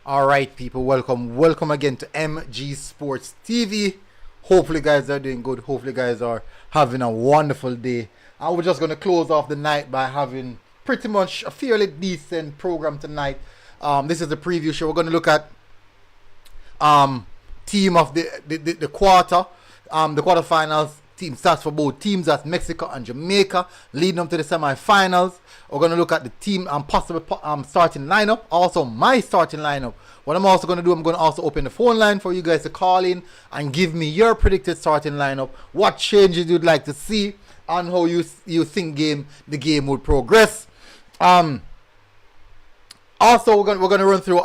All right, people, welcome again to MG Sports TV. Hopefully, guys are doing good. Hopefully, guys are having a wonderful day. And we're just gonna close off the night by having pretty much a fairly decent program tonight. This is the preview show. We're gonna look at team of the quarterfinals. Team starts for both teams, that's Mexico and Jamaica, leading up to the semifinals. We're going to look at the team possible starting lineup, also my starting lineup. What I'm also going to do, I'm going to also open the phone line for you guys to call in and give me your predicted starting lineup, what changes you'd like to see, and how you think the game would progress. Also, we're gonna run through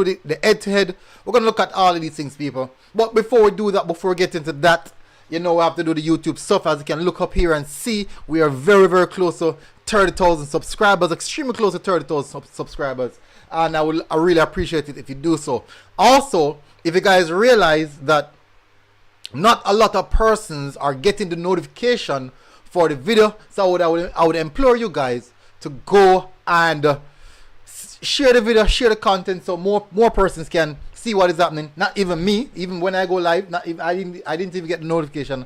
the head-to-head. We're gonna look at all of these things, people. But before we do that, before we get into that, you know we have to do the YouTube stuff. As you can look up here and see, we are very, very close to 30,000 subscribers, extremely close to 30,000 subscribers, and I really appreciate it if you do so. Also, if you guys realize that not a lot of persons are getting the notification for the video, so I would implore you guys to go and share the video, share the content, so more persons can see what is happening. Not even me, even when I go live, I didn't even get the notification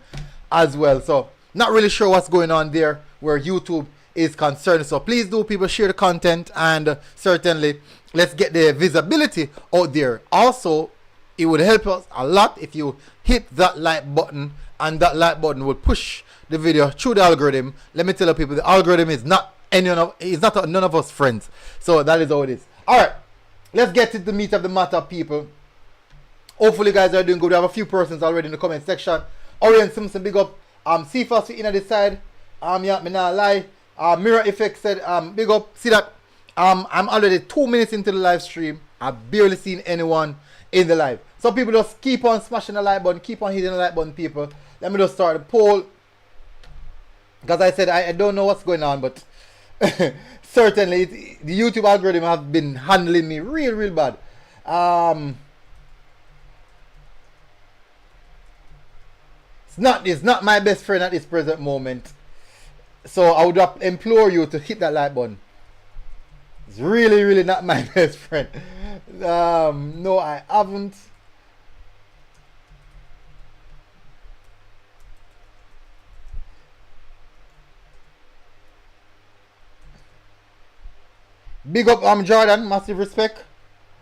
as well. So not really sure what's going on there where YouTube is concerned. So please do, people, share the content, and certainly let's get the visibility out there. Also, it would help us a lot if you hit that like button, and that like button will push the video through the algorithm. Let me tell you, people, the algorithm is not none of us friends. So that is how it is. All right, let's get to the meat of the matter, people. Hopefully you guys are doing good. We have a few persons already in the comment section. Orion Simpson, big up. C-Fast for inner this side. Yeah, me not lie. Mirror Effect said, big up. See that? I'm already 2 minutes into the live stream. I've barely seen anyone in the live. So people, just keep on smashing the like button, keep on hitting the like button, people. Let me just start the poll, because I said I don't know what's going on, but certainly the YouTube algorithm has been handling me real bad. It's not my best friend at this present moment, so I would implore you to hit that like button. It's really not my best friend. No, I haven't. Big up, Jordan, massive respect.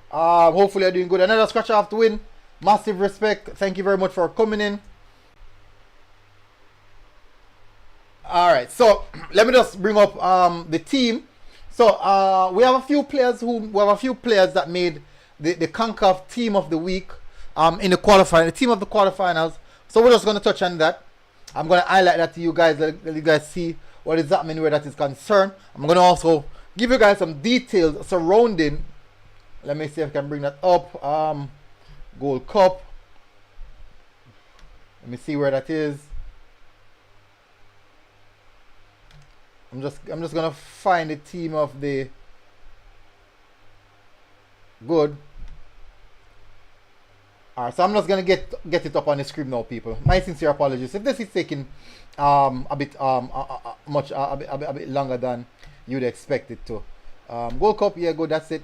Hopefully you're doing good. Another scratch off to win. Massive respect. Thank you very much for coming in. Alright, so let me just bring up the team. So we have a few players that made the Concacaf team of the week in the quarterfinal, the team of the quarterfinals. So we're just gonna touch on that. I'm gonna highlight that to you guys, let you guys see what is happening where that is concerned. I'm gonna also give you guys some details surrounding. Let me see if I can bring that up. Gold Cup. Let me see where that is. I'm just gonna find the team of the good. Alright, so I'm just gonna get it up on the screen now, people. My sincere apologies if this is taking a bit longer than you'd expect it to. Gold Cup, yeah, good, that's it.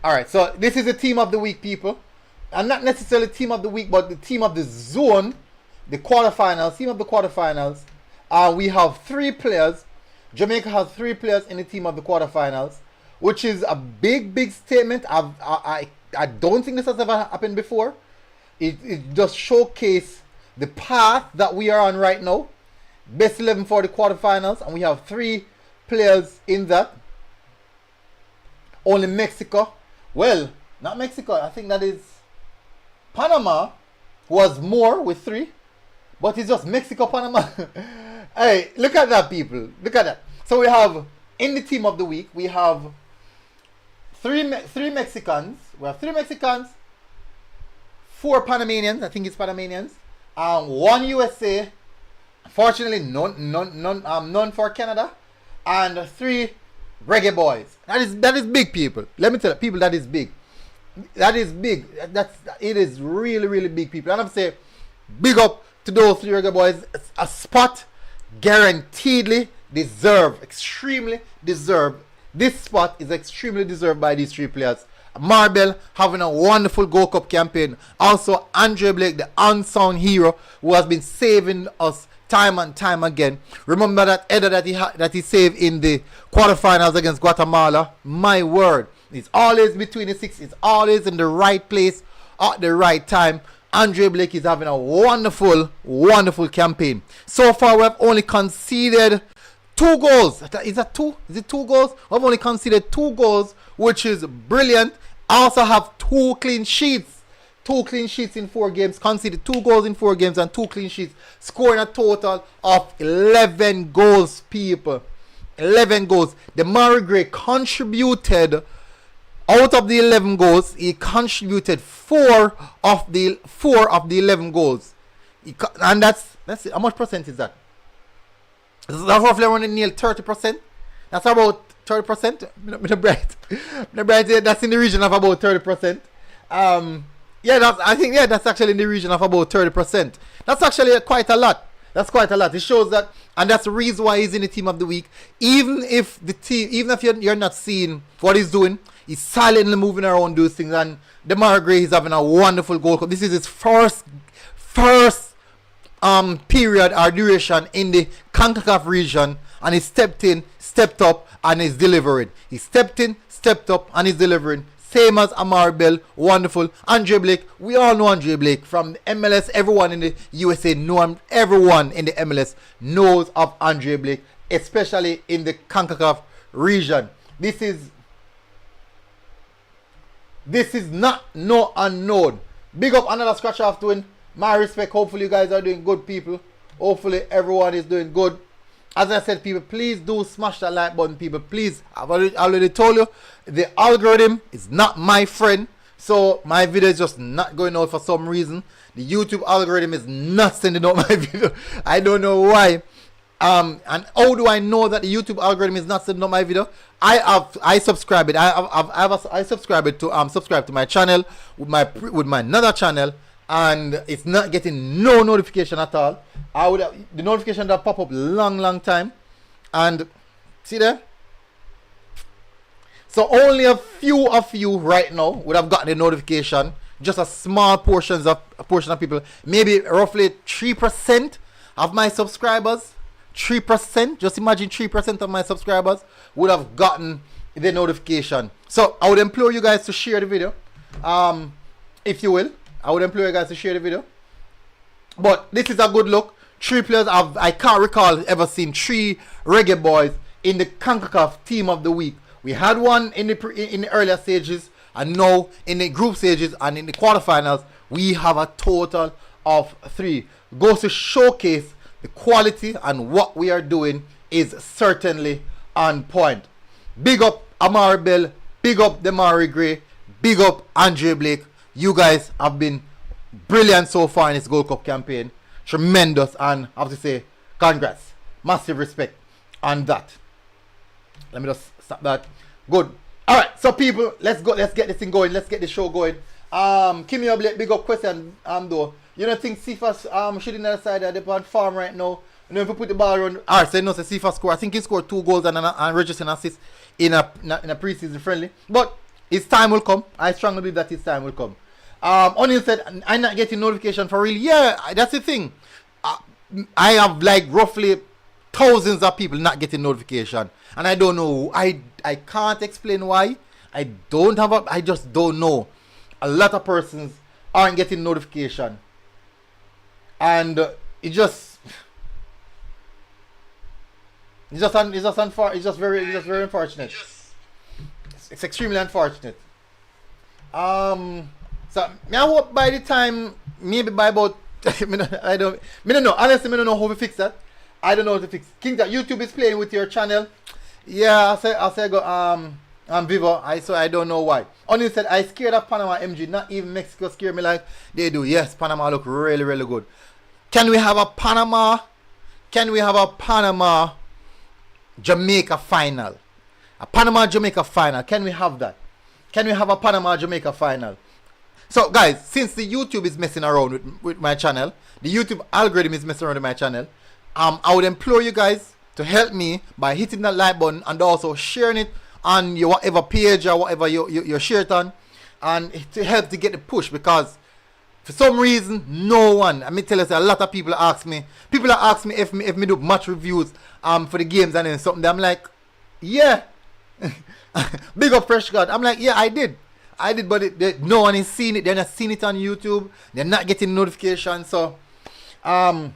Alright, so this is the team of the week, people. And not necessarily team of the week, but the team of the zone, the quarterfinals, team of the quarterfinals. We have 3 players. Jamaica has 3 players in the team of the quarterfinals, which is a big statement. I don't think this has ever happened before. It just showcases the path that we are on right now. Best 11 for the quarterfinals, and we have 3 players in that. Only Mexico. Well, not Mexico. I think that is Panama was more with 3, but it's just Mexico, Panama. Hey, look at that, people. Look at that. So we have in the team of the week, we have three Mexicans. We have 3 Mexicans, 4 Panamanians. I think it's Panamanians. 1 USA. Fortunately, none for Canada, and 3 Reggae Boys. That is big, people. Let me tell you, people, that is big. That is big. It is really big, people. And I'm saying, big up to those 3 Reggae Boys. It's a spot guaranteedly deserved, extremely deserved This spot is extremely deserved by these three players. Marbell having a wonderful Gold Cup campaign. Also, Andre Blake, the unsung hero, who has been saving us time and time again. Remember that header that he saved in the quarterfinals against Guatemala? My word. It's always between the six. It's always in the right place at the right time. Andre Blake is having a wonderful, wonderful campaign. So far, we have only conceded 2 goals. Is that 2? Is it 2 goals? We've only conceded 2 goals, which is brilliant. Also have 2 clean sheets. 2 clean sheets in 4 games. Conceded 2 goals in 4 games and 2 clean sheets. Scoring a total of 11 goals, people. 11 goals. Demarai Gray contributed, out of the 11 goals, he contributed 4 of the 11 goals. And that's how much percent is that? That's roughly around nearly 30%. That's about 30%. That's in the region of about 30%. That's actually in the region of about 30%. That's actually quite a lot. That's quite a lot. It shows that, and that's the reason why he's in the team of the week. Even if you're not seeing what he's doing, he's silently moving around, doing things. And Demarai Gray is having a wonderful Gold Cup. This is his first period or duration in the Concacaf region, and he stepped up, and is delivering. He stepped in, stepped up, and is delivering. Same as Marbell, wonderful. Andre Blake, we all know Andre Blake from the MLS. Everyone in the USA know him. Everyone in the MLS knows of Andre Blake, especially in the Concacaf region. This is not no unknown. Big up another scratch off to win. My respect. Hopefully you guys are doing good, people. Hopefully everyone is doing good. As I said, people, please do smash that like button, people. Please, I've already told you, the algorithm is not my friend. So my video is just not going out for some reason. The YouTube algorithm is not sending out my video. I don't know why. And how do I know that the YouTube algorithm is not sending out my video? I subscribe it. I subscribe it to subscribe to my channel with my another channel, and it's not getting no notification at all. The notification that pop up long time, and see there. So only a few of you right now would have gotten the notification. Just a small portion of people, maybe roughly 3% of my subscribers. 3%. Just imagine 3% of my subscribers would have gotten the notification. So I would implore you guys to share the video, if you will. I would implore you guys to share the video. But this is a good look. 3 players. I can't recall ever seen 3 Reggae Boys in the Concacaf Team of the Week. We had one in the earlier stages, and now in the group stages and in the quarterfinals, we have a total of 3. Goes to showcase the quality, and what we are doing is certainly on point. Big up Marbell, big up Demarai Gray, big up Andre Blake. You guys have been brilliant so far in this Gold Cup campaign. Tremendous, and I have to say congrats. Massive respect on that. Let me just stop that. Good. Alright, so people, let's go. Let's get this thing going. Let's get the show going. Kimmy Oblate, big up question though. You don't think Cephas shooting the other side of the farm right now? You know, if you put the ball around, alright, so you know, Cephas score. I think he scored 2 goals and registered an assist in a preseason friendly. But his time will come. I strongly believe that his time will come. O'Neal said, I'm not getting notification for real. Yeah, that's the thing. I have like roughly thousands of people not getting notification, and I don't know. I can't explain why. I just don't know. A lot of persons aren't getting notification, and it's just very unfortunate. It's extremely unfortunate. So I hope by the time, maybe by about I don't know. Honestly, I don't know how to fix that. I don't know how to fix. King, that YouTube is playing with your channel. Yeah, I'll say go Vivo. So I don't know why. Only said I scared of Panama MG. Not even Mexico scared me like they do. Yes, Panama look really good. Can we have a Panama? Jamaica final? A Panama Jamaica final. Can we have that? Can we have a Panama Jamaica final? So guys, since the YouTube is messing around with my channel, the YouTube algorithm is messing around with my channel, I would implore you guys to help me by hitting that like button and also sharing it on your whatever page or whatever you share it on, and to help to get the push, because for some reason no one, I mean tell us, a lot of people ask me if me do match reviews for the games and then something. I'm like, yeah. Big up Fresh God. I'm like, yeah, I did, but no one is seeing it. They're not seeing it on YouTube. They're not getting notifications. So it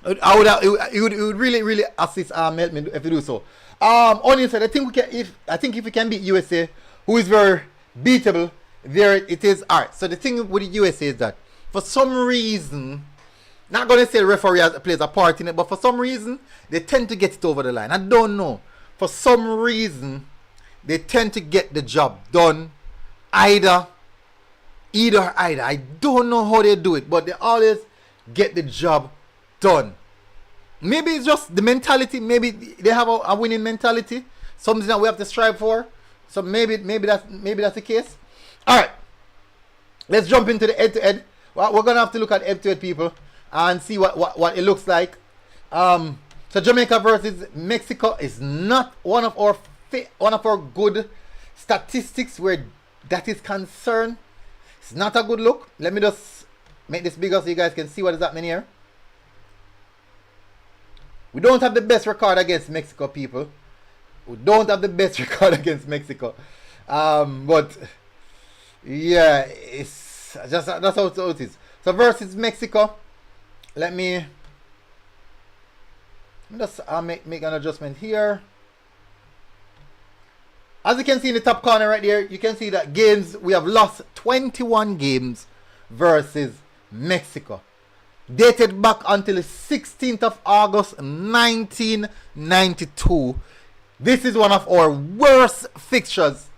would really assist help me if you do so. Onion said, I think if we can beat USA, who is very beatable, there it is. Alright, so the thing with the USA is that for some reason, not gonna say the referee plays a part in it, but for some reason they tend to get it over the line. I don't know. For some reason they tend to get the job done. Either. I don't know how they do it, but they always get the job done. Maybe it's just the mentality. Maybe they have a winning mentality, something that we have to strive for. So maybe that's the case. All right, let's jump into the head-to-head. Well, we're gonna have to look at head-to-head, people, and see what it looks like. So Jamaica versus Mexico is not one of our good statistics where that is concerned. It's not a good look. Let me just make this bigger so you guys can see what is happening here. We don't have the best record against Mexico, people. We don't have the best record against Mexico. But yeah, it's just that's how it is. So versus Mexico, let me just make an adjustment here. As you can see in the top corner right there, you can see that games, we have lost 21 games versus Mexico. Dated back until the 16th of August 1992. This is one of our worst fixtures.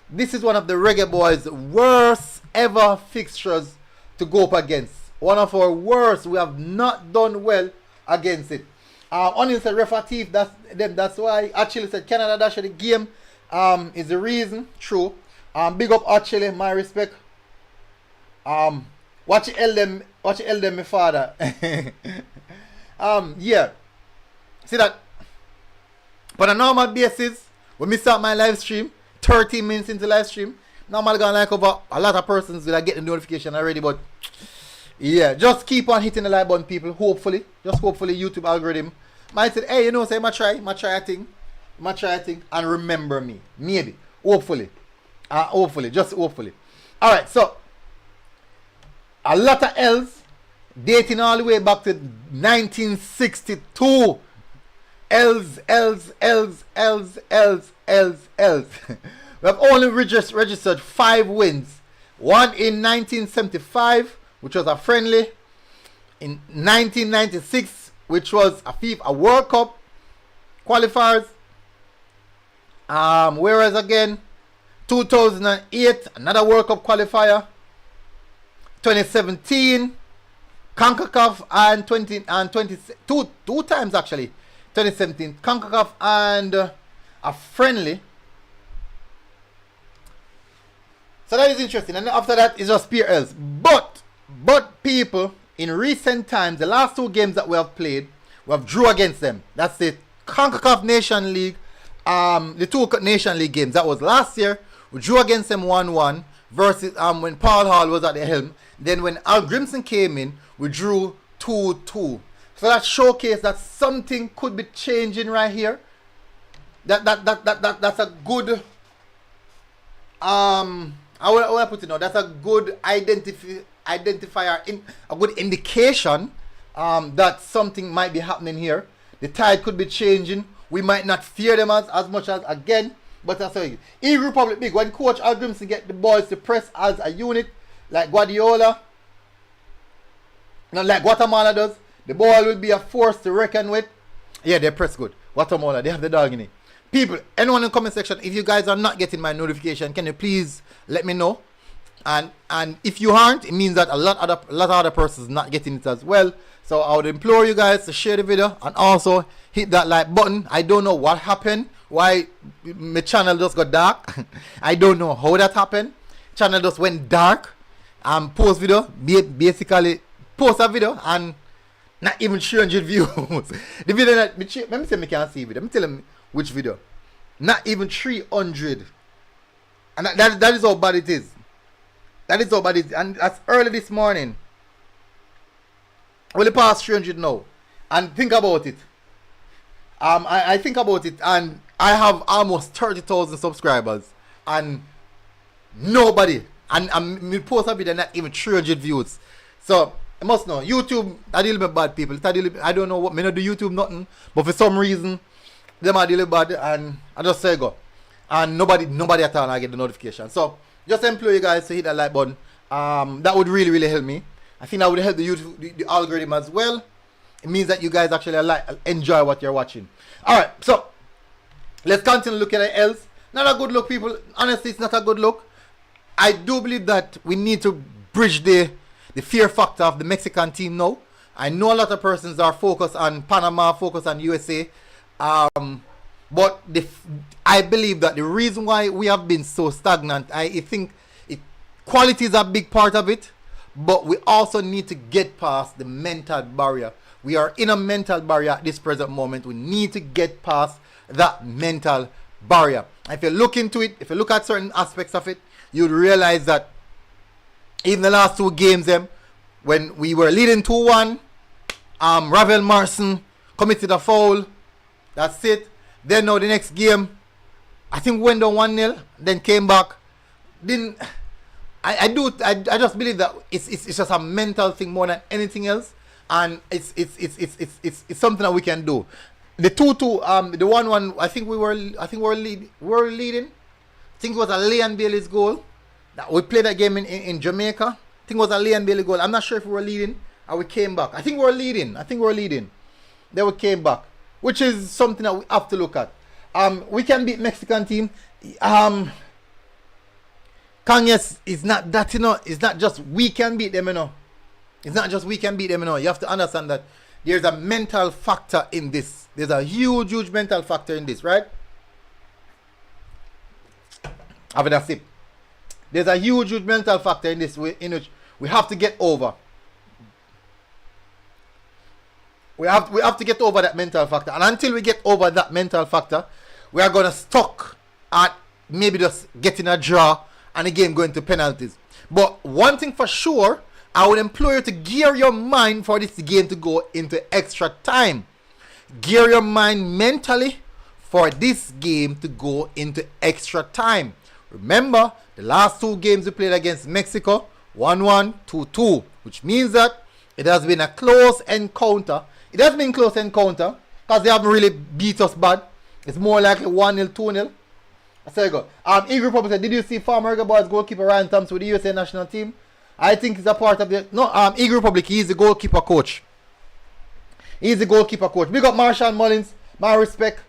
This is one of the Reggae Boyz' worst ever fixtures to go up against. One of our worst. We have not done well against it. Onion said referee, that's why actually said Canada dash the game is the reason. True. Big up actually, my respect. Watch them, my father. Yeah. See that? On a normal basis, when we start my live stream, 30 minutes into live stream, normally gonna like over a lot of persons will get the notification already, but yeah, just keep on hitting the like button, people. Hopefully YouTube algorithm might say, hey, you know, say I try a thing, and remember me. Maybe. Hopefully. Just hopefully. Alright, so a lot of L's dating all the way back to 1962. L's. We have only registered 5 wins. One in 1975, which was a friendly. In 1996, which was a World Cup qualifiers. Whereas again, 2008, another World Cup qualifier. 2017, Concacaf and two times actually. 2017, Concacaf and a friendly. So that is interesting. And after that is just pure L's. But people, in recent times, the last 2 games that we have played, we have drew against them. That's the Concacaf Nation League, the 2 Nation League games. That was last year. We drew against them 1-1 versus when Paul Hall was at the helm. Then when Al Grimson came in, we drew 2-2. So that showcased that something could be changing right here. That's a good I will put it now. That's a good identifier, a good indication that something might be happening here. The tide could be changing. We might not fear them as much as again, but that's how it is. In Republic Big, when Coach Al Grimson get the boys to press as a unit, like Guardiola, not like Guatemala does, the ball will be a force to reckon with. Yeah, they press good. Guatemala, they have the dog in it. People, anyone in the comment section, if you guys are not getting my notification, can you please let me know? And if you aren't, it means that a lot of other persons not getting it as well. So I would implore you guys to share the video and also hit that like button. I don't know what happened, why my channel just got dark. I don't know how that happened. Channel just went dark. Post video, basically post a video and not even 300 views. The video that let me say me can't see video. Let me tell them which video. Not even 300. And that is how bad it is. That is how bad it is. And that's early this morning. Well, the past 300 now. And think about it. I think about it, and I have almost 30,000 subscribers. And nobody. And me post a video not even 300 views. So, I must know. YouTube, I deal with bad people. I don't know what. Me not do YouTube nothing. But for some reason, them are dealing bad. And I just say go. And nobody at all I get the notification. So just implore you guys to hit that like button. That would really help me. I think that would help the YouTube the algorithm as well. It means that you guys actually enjoy what you're watching. Alright, so let's continue looking at else. Not a good look, people. Honestly, it's not a good look. I do believe that we need to bridge the fear factor of the Mexican team now. I know a lot of persons are focused on Panama, focused on USA. But I believe that the reason why we have been so stagnant, I think quality is a big part of it, but we also need to get past the mental barrier. We are in a mental barrier at this present moment. We need to get past that mental barrier. If you look into it, if you look at certain aspects of it, you'll realize that even the last two games, when we were leading 2-1, Ravel Marson committed a foul. That's it. Then now the next game, I think went down 1-0, then came back. I just believe that it's just a mental thing more than anything else, and it's something that we can do. The 2-2, the 1-1, I think we were leading. I think it was a Leon Bailey's goal. We played that game in Jamaica. I think it was a Leon Bailey goal. I'm not sure if we were leading or we came back. I think we were leading. Then we came back, which is something that we have to look at. We can beat Mexican team. Kanyes is not that, it's not just we can beat them, It's not just we can beat them, You have to understand that there's a mental factor in this. There's a huge mental factor in this, right? Having a sip. There's a huge mental factor in this, in which we have to get over. We have to get over that mental factor. And until we get over that mental factor, we are going to stuck at maybe just getting a draw and the game going to penalties. But one thing for sure, I would implore you to gear your mind for this game to go into extra time. Gear your mind mentally for this game to go into extra time. Remember, the last two games we played against Mexico, 1-1, 2-2, which means that it has been a close encounter. It has been close encounter because they haven't really beat us bad. It's more like 1-0, 2-0. There you go. Eagle Republic said, did you see former Reggae Boyz goalkeeper Ryan Thompson with the USA national team? I think he's a part of the... No, Eagle Republic, he's the goalkeeper coach. He's the goalkeeper coach. Big up Marshall Mullins. My respect.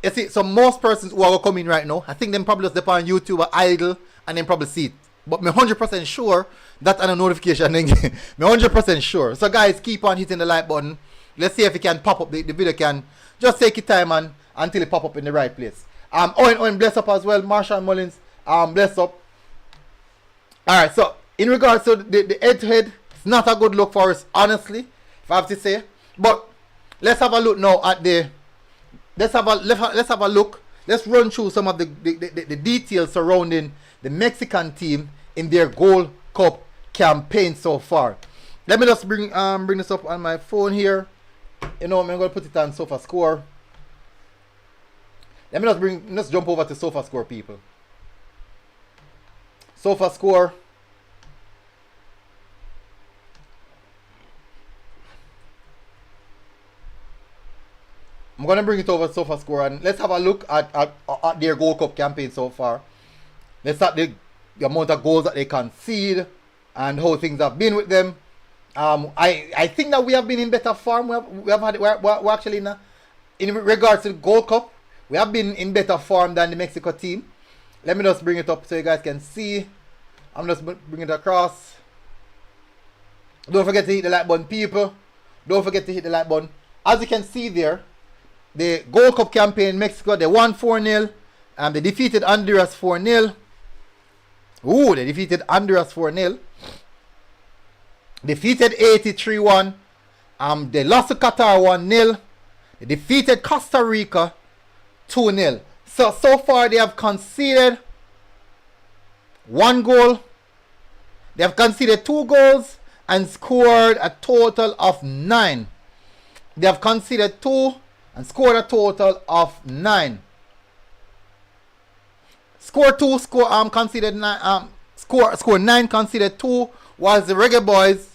You see, so most persons who are coming right now, I think them probably just depend on YouTube or idle and then probably see it. But me 100% sure that on a notification. Me 100% sure. So guys, keep on hitting the like button. Let's see if it can pop up. The video can just take your time until it pop up in the right place. Owen bless up as well. Marshall Mullins, bless up. Alright, so in regards to the head-to-head, it's not a good look for us, honestly, if I have to say. But let's have a look now at the... Let's have a look. Let's run through some of the details surrounding the Mexican team in their Gold Cup campaign so far. Let me just bring this up on my phone here. I'm gonna put it on SofaScore. Let's jump over to SofaScore, people. SofaScore. I'm gonna bring it over to SofaScore and let's have a look at their Gold Cup campaign so far. Let's start the amount of goals that they concede and how things have been with them. I think that we have been in better form. We're actually in regards to the Gold Cup, we have been in better form than the Mexico team. Let me just bring it up so you guys can see. I'm just bringing it across. Don't forget to hit the like button, people. Don't forget to hit the like button. As you can see there, the Gold Cup campaign in Mexico, they won 4-0. They defeated Honduras 4-0. Ooh, they defeated Honduras 4-0. Defeated Haiti 3-1. They lost to Qatar 1-0. They defeated Costa Rica 2-0. So far they have conceded 1 goal. They have conceded 2 goals and scored a total of 9. They have conceded 2 and scored a total of 9. Conceded 9. Score 9, conceded 2, whilst the Reggae Boyz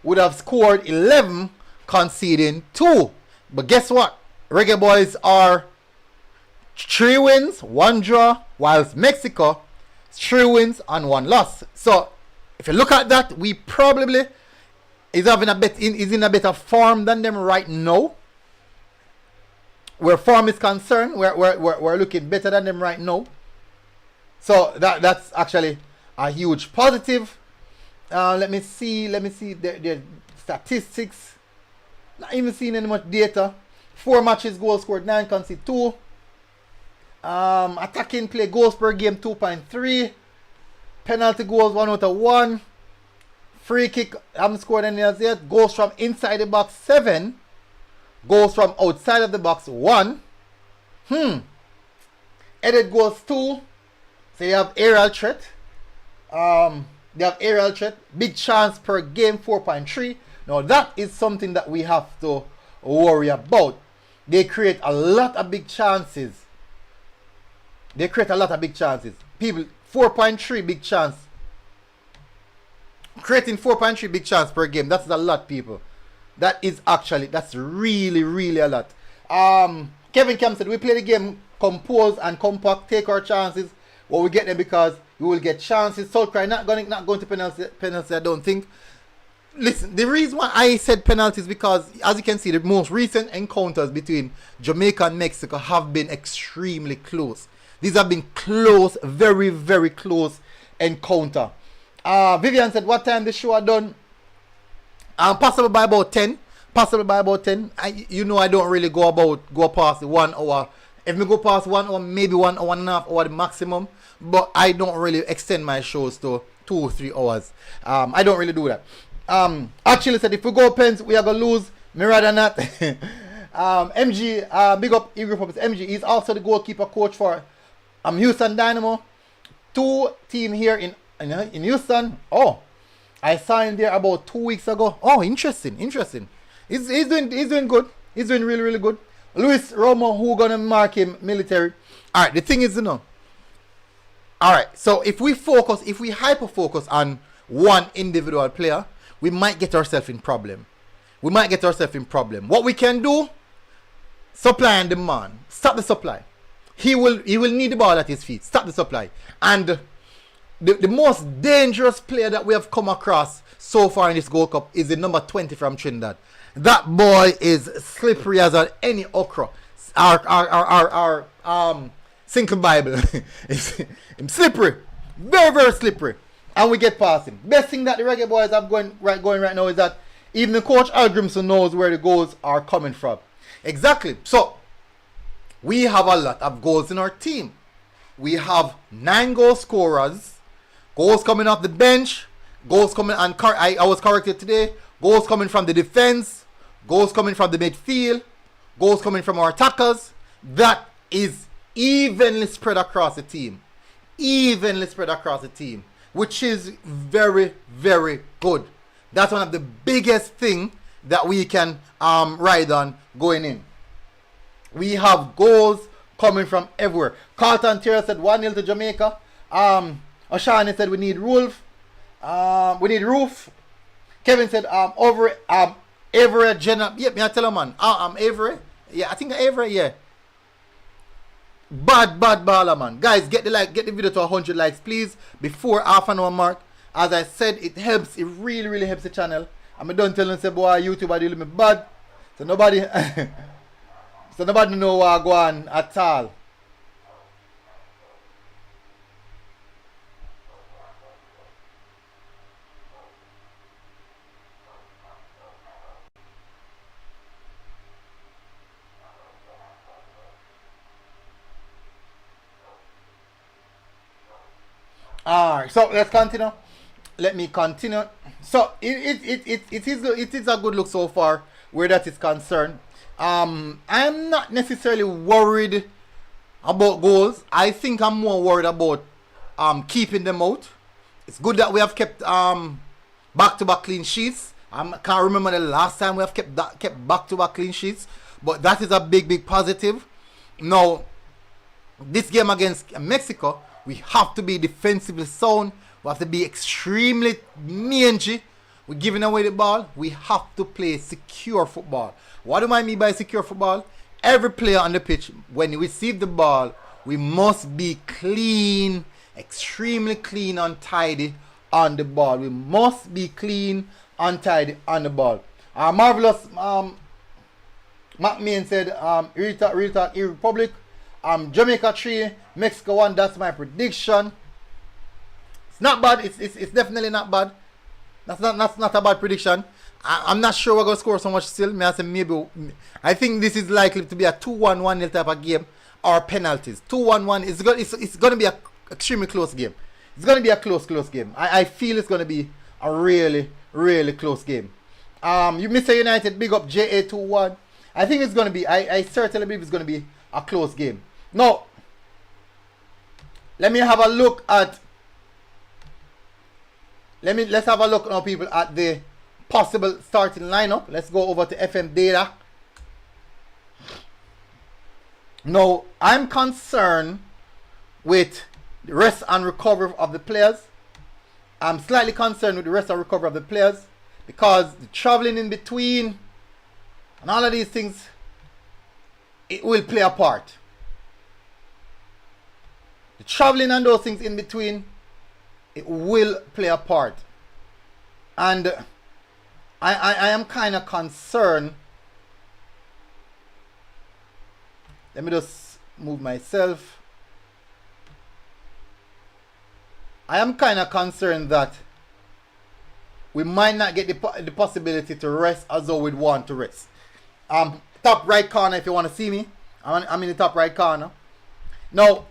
would have scored 11, conceding 2. But guess what? Reggae Boyz are 3 wins, 1 draw, whilst Mexico 3 wins and 1 loss. So if you look at that, we probably is in a better form than them right now. Where form is concerned, we're looking better than them right now. So that's actually a huge positive. Let me see their statistics. Not even seeing any much data. 4 matches, goals scored 9, conceded 2. Attacking play, goals per game 2.3. Penalty goals 1 out of 1. Free kick, haven't scored any as yet. Goals from inside the box 7. Goals from outside of the box 1. Headed goals 2. So you have aerial threat. Big chance per game 4.3. Now that is something that we have to worry about. They create a lot of big chances. People, 4.3 big chance. Creating 4.3 big chance per game. That's a lot, people. That's really, really a lot. Kevin Camp said, we play the game composed and compact, take our chances. Well, we get them because we will get chances. Soulcry not going to penalty, I don't think. Listen, the reason why I said penalties because, as you can see, the most recent encounters between Jamaica and Mexico have been extremely close. These have been close, very, very close encounter. Vivian said, what time the show are done? Possible by about 10. I don't really go past the 1 hour. If we go past 1 hour, maybe 1 hour and a half hour the maximum. But I don't really extend my shows to 2 or 3 hours. I don't really do that. Actually said if we go pens, we are gonna lose. Me rather not. MG, big up Eagle Purpose. MG is also the goalkeeper coach for Houston Dynamo. 2 team here in Houston. Oh, I saw him there about 2 weeks ago. Oh, interesting. He's doing good. He's doing really, really good. Luis Romo, who gonna mark him military. Alright, the thing is, alright, so if we hyper focus on one individual player, we might get ourselves in problem. What we can do, supply and demand. Stop the supply. He will need the ball at his feet. Stop the supply. And the most dangerous player that we have come across so far in this Gold Cup is the number 20 from Trinidad. That boy is slippery as any okra. Our single Bible. It's slippery. Very, very slippery. And we get past him. Best thing that the Reggae Boyz have going right now is that even the coach Al Grimson knows where the goals are coming from. Exactly. So we have a lot of goals in our team. We have 9 goal scorers. Goals coming off the bench. Goals coming, and I was corrected today. Goals coming from the defense. Goals coming from the midfield. Goals coming from our attackers. That is evenly spread across the team. Which is very, very good. That's one of the biggest thing that we can ride on going in. We have goals coming from everywhere. Carlton Terra said 1-0 to Jamaica. Oshani said we need Roof. Kevin said Avery Jenna. Yep, I tell him, man. Avery. Yeah, I think Avery, yeah. Bad baller, man. Guys, get the video to 100 likes, please, before half an hour mark. As I said, it really, really helps the channel. I'm done telling say, boy, YouTube are dealing me bad. So nobody know what I go on at all. Alright, so let's continue. Let me continue. So it is a good look so far where that is concerned. I'm not necessarily worried about goals. I think I'm more worried about keeping them out. It's good that we have kept back-to-back clean sheets. I can't remember the last time we have kept back-to-back clean sheets, but that is a big positive. Now, this game against Mexico, we have to be defensively sound. We have to be extremely mangy. We're giving away the ball. We have to play secure football. What do I mean by secure football? Every player on the pitch, when you receive the ball, we must be clean, extremely clean and tidy on the ball. We must be clean and tidy on the ball. Marvelous McMahon said, Real Talk Republic, Jamaica 3, Mexico 1. That's my prediction. It's not bad. It's definitely not bad. That's not a bad prediction. I'm not sure we're going to score so much still. Maybe. I think this is likely to be a 2-1, 1-0 type of game or penalties. 2-1-1. It's going to be an extremely close game. It's going to be a close game. I feel it's going to be a really close game. You Mr. United, big up JA21. I think it's going to be, I certainly believe it's going to be a close game. Now, let me have a look at, let's have a look now, people, at the possible starting lineup. Let's go over to FM data. Now, I'm concerned with the rest and recovery of the players. I'm slightly concerned with the rest and recovery of the players because the traveling in between and all of these things, it will play a part. The traveling and those things in between, it will play a part. And I am kind of concerned. Let me just move myself. I am kind of concerned that we might not get the possibility to rest as though we'd want to rest. Top right corner, if you want to see me, I'm in the top right corner. Now,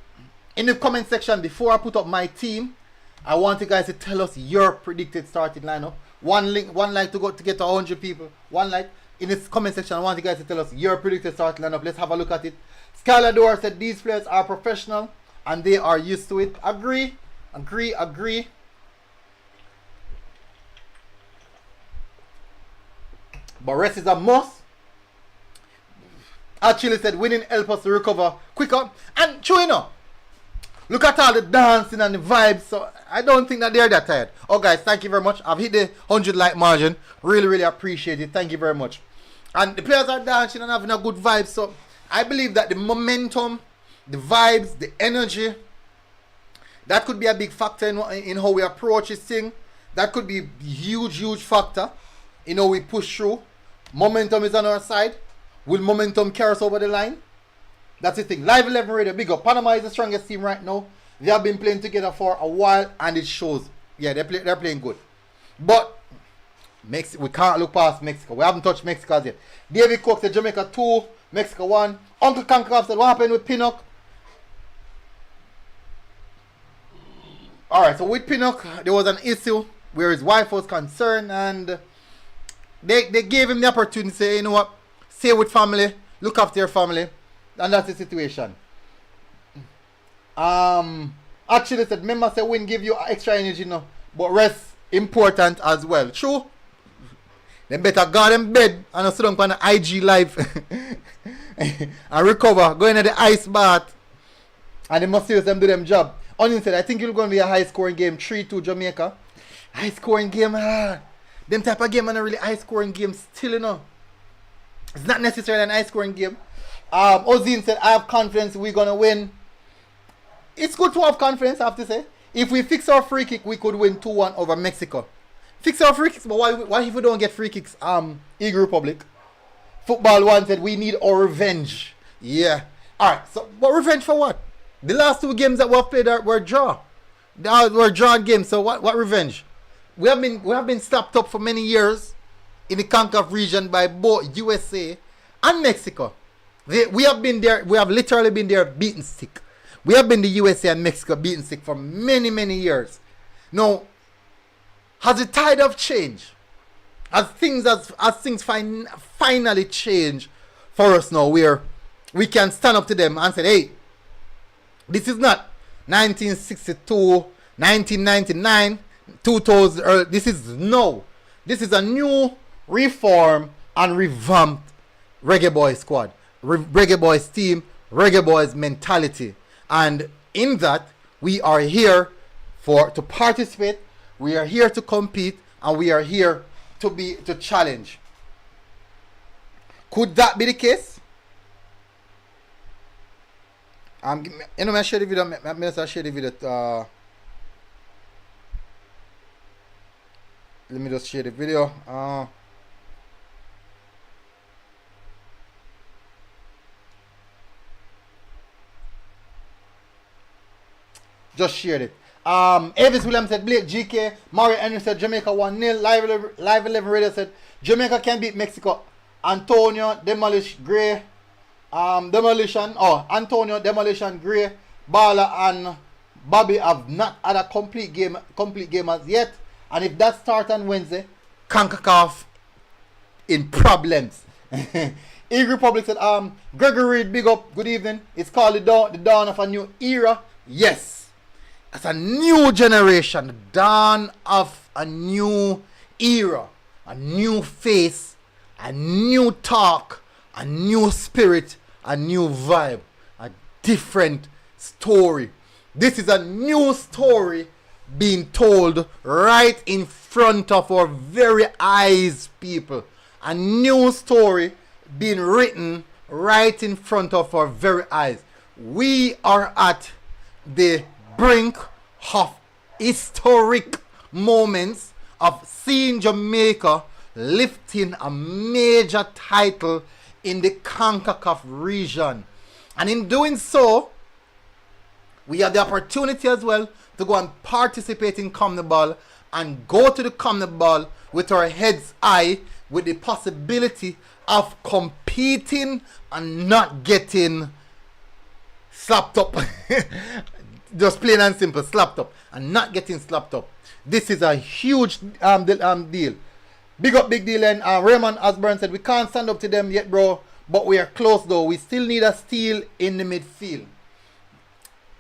in the comment section, before I put up my team, I want you guys to tell us your predicted starting lineup. One like to get to 100 people. One like in this comment section. I want you guys to tell us your predicted starting lineup. Let's have a look at it. Skylar Dora said these players are professional and they are used to it. Agree. But rest is a must. Actually said winning help us to recover quicker. And true enough, look at all the dancing and the vibes. So I don't think that they're that tired. Oh guys, thank you very much. I've hit the 100 like margin. Really appreciate it. Thank you very much. And the players are dancing and having a good vibe. So I believe that the momentum, the vibes, the energy, that could be a big factor in how we approach this thing. That could be a huge factor in how we push through. Momentum is on our side. Will momentum carry us over the line? That's the thing. Live 11 Radio, big up. Panama is the strongest team right now. They have been playing together for a while and it shows. Yeah, they're playing good. But we can't look past Mexico. We haven't touched Mexico as yet. David Cook said Jamaica 2, Mexico 1. Uncle Concacaf said what happened with Pinnock? Alright, so with Pinnock, there was an issue where his wife was concerned and they gave him the opportunity to say, you know what, stay with family, look after your family, and that's the situation. Actually said, remember say win give you extra energy, no, but rest important as well. True. They better guard them bed and sit down on the IG live and recover, go into the ice bath, and they must see them do them job. Onion said, I think it's going to be a high scoring game, 3-2 Jamaica. High scoring game, them type of game are not really high scoring games still, you know. It's not necessarily an high scoring game. Ozin said, I have confidence we're going to win. It's good to have confidence, I have to say. If we fix our free kick, we could win 2-1 over Mexico. Fix our free kicks, but why if we don't get free kicks? Eagle Republic. Football One said, we need our revenge. Yeah. Alright, so, but revenge for what? The last two games that we've played were draw. They were drawn games, so what revenge? We have been stopped up for many years in the Concacaf region by both USA and Mexico. We have been there, we have literally been there beaten stick. We have been the USA and Mexico beaten stick for many years. Now, has the tide of change? As things finally change for us now, where we can stand up to them and say, hey, This is not 1962, 1999, 2000. This is no. This is a new, reform and revamped Reggae Boyz squad, Reggae Boyz team, Reggae Boyz mentality, and in that we are here to participate. We are here to compete, and we are here to challenge. Could that be the case? You know, I share the video. I share the video. Let me just share the video. Just shared it. Avis Williams said Blake GK. Mario Henry said Jamaica 1-0. Live 11 Radio said Jamaica can beat Mexico. Antonio Demolish Gray. Antonio Demolition Gray, Bala and Bobby have not had a complete game as yet. And if that starts on Wednesday, Concacaf in problems. E Republic said, Gregory Reed, big up, good evening. It's called the dawn of a new era. Yes. It's a new generation, the dawn of a new era, a new face, a new talk, a new spirit, a new vibe, a different story. This is a new story being told right in front of our very eyes, people. A new story being written right in front of our very eyes. We are at the brink of historic moments of seeing Jamaica lifting a major title in the Concacaf region. And in doing so, we have the opportunity as well to go and participate in CONMEBOL and go to the CONMEBOL with our heads high, with the possibility of competing and not getting slapped up. Just plain and simple, slapped up and not getting slapped up. This is a huge deal. Big up, big deal. And Raymond Osborne said, we can't stand up to them yet, bro, but we are close though. We still need a steal in the midfield.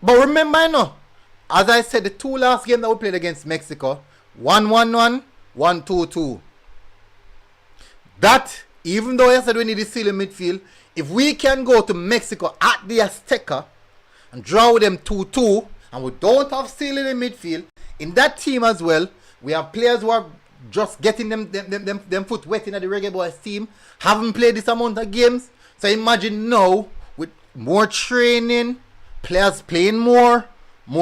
But remember, as I said, the two last games that we played against Mexico, 1-1-1, 1-2-2. That, even though I said we need a steal in midfield, if we can go to Mexico at the Azteca and draw with them 2-2, and we don't have steal in the midfield, in that team as well, we have players who are just getting them foot wet in the Reggae Boyz team, haven't played this amount of games. So imagine now, with more training, players playing more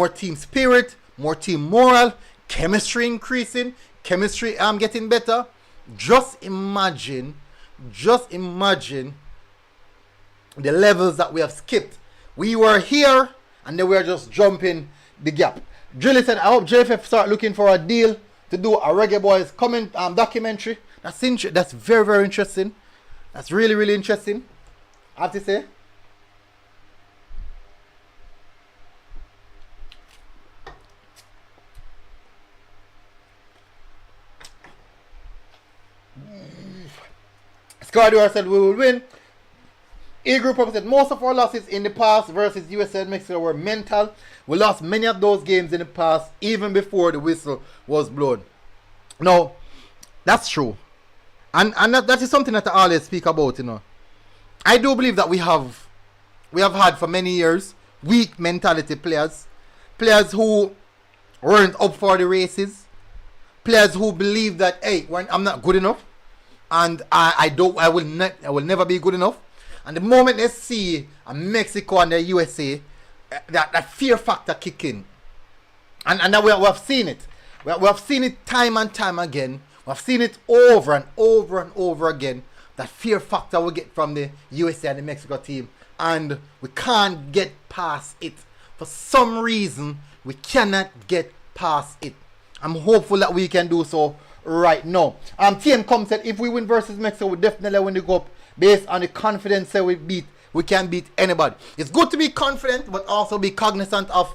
team spirit, more team morale, chemistry increasing, chemistry getting better. Just imagine the levels that we have skipped. We were here and then we are just jumping the gap. Julie said, I hope JFF start looking for a deal to do a Reggae Boyz documentary. That's very, very interesting. That's really, really interesting, I have to say. Scardior said we will win. A group of said most of our losses in the past versus USA and Mexico were mental. We lost many of those games in the past, even before the whistle was blown. No, that's true. And that is something that I always speak about, I do believe that we have had for many years weak mentality players. Players who weren't up for the races. Players who believe that, hey, I'm not good enough. And I will never be good enough. And the moment they see a Mexico and the USA, that fear factor kick in. And that we have seen it. We have seen it time and time again. We have seen it over and over and over again. That fear factor we get from the USA and the Mexico team. And we can't get past it. For some reason, we cannot get past it. I'm hopeful that we can do so right now. TM Com said if we win versus Mexico, we definitely win the cup based on the confidence that we can beat anybody. It's good to be confident, but also be cognizant of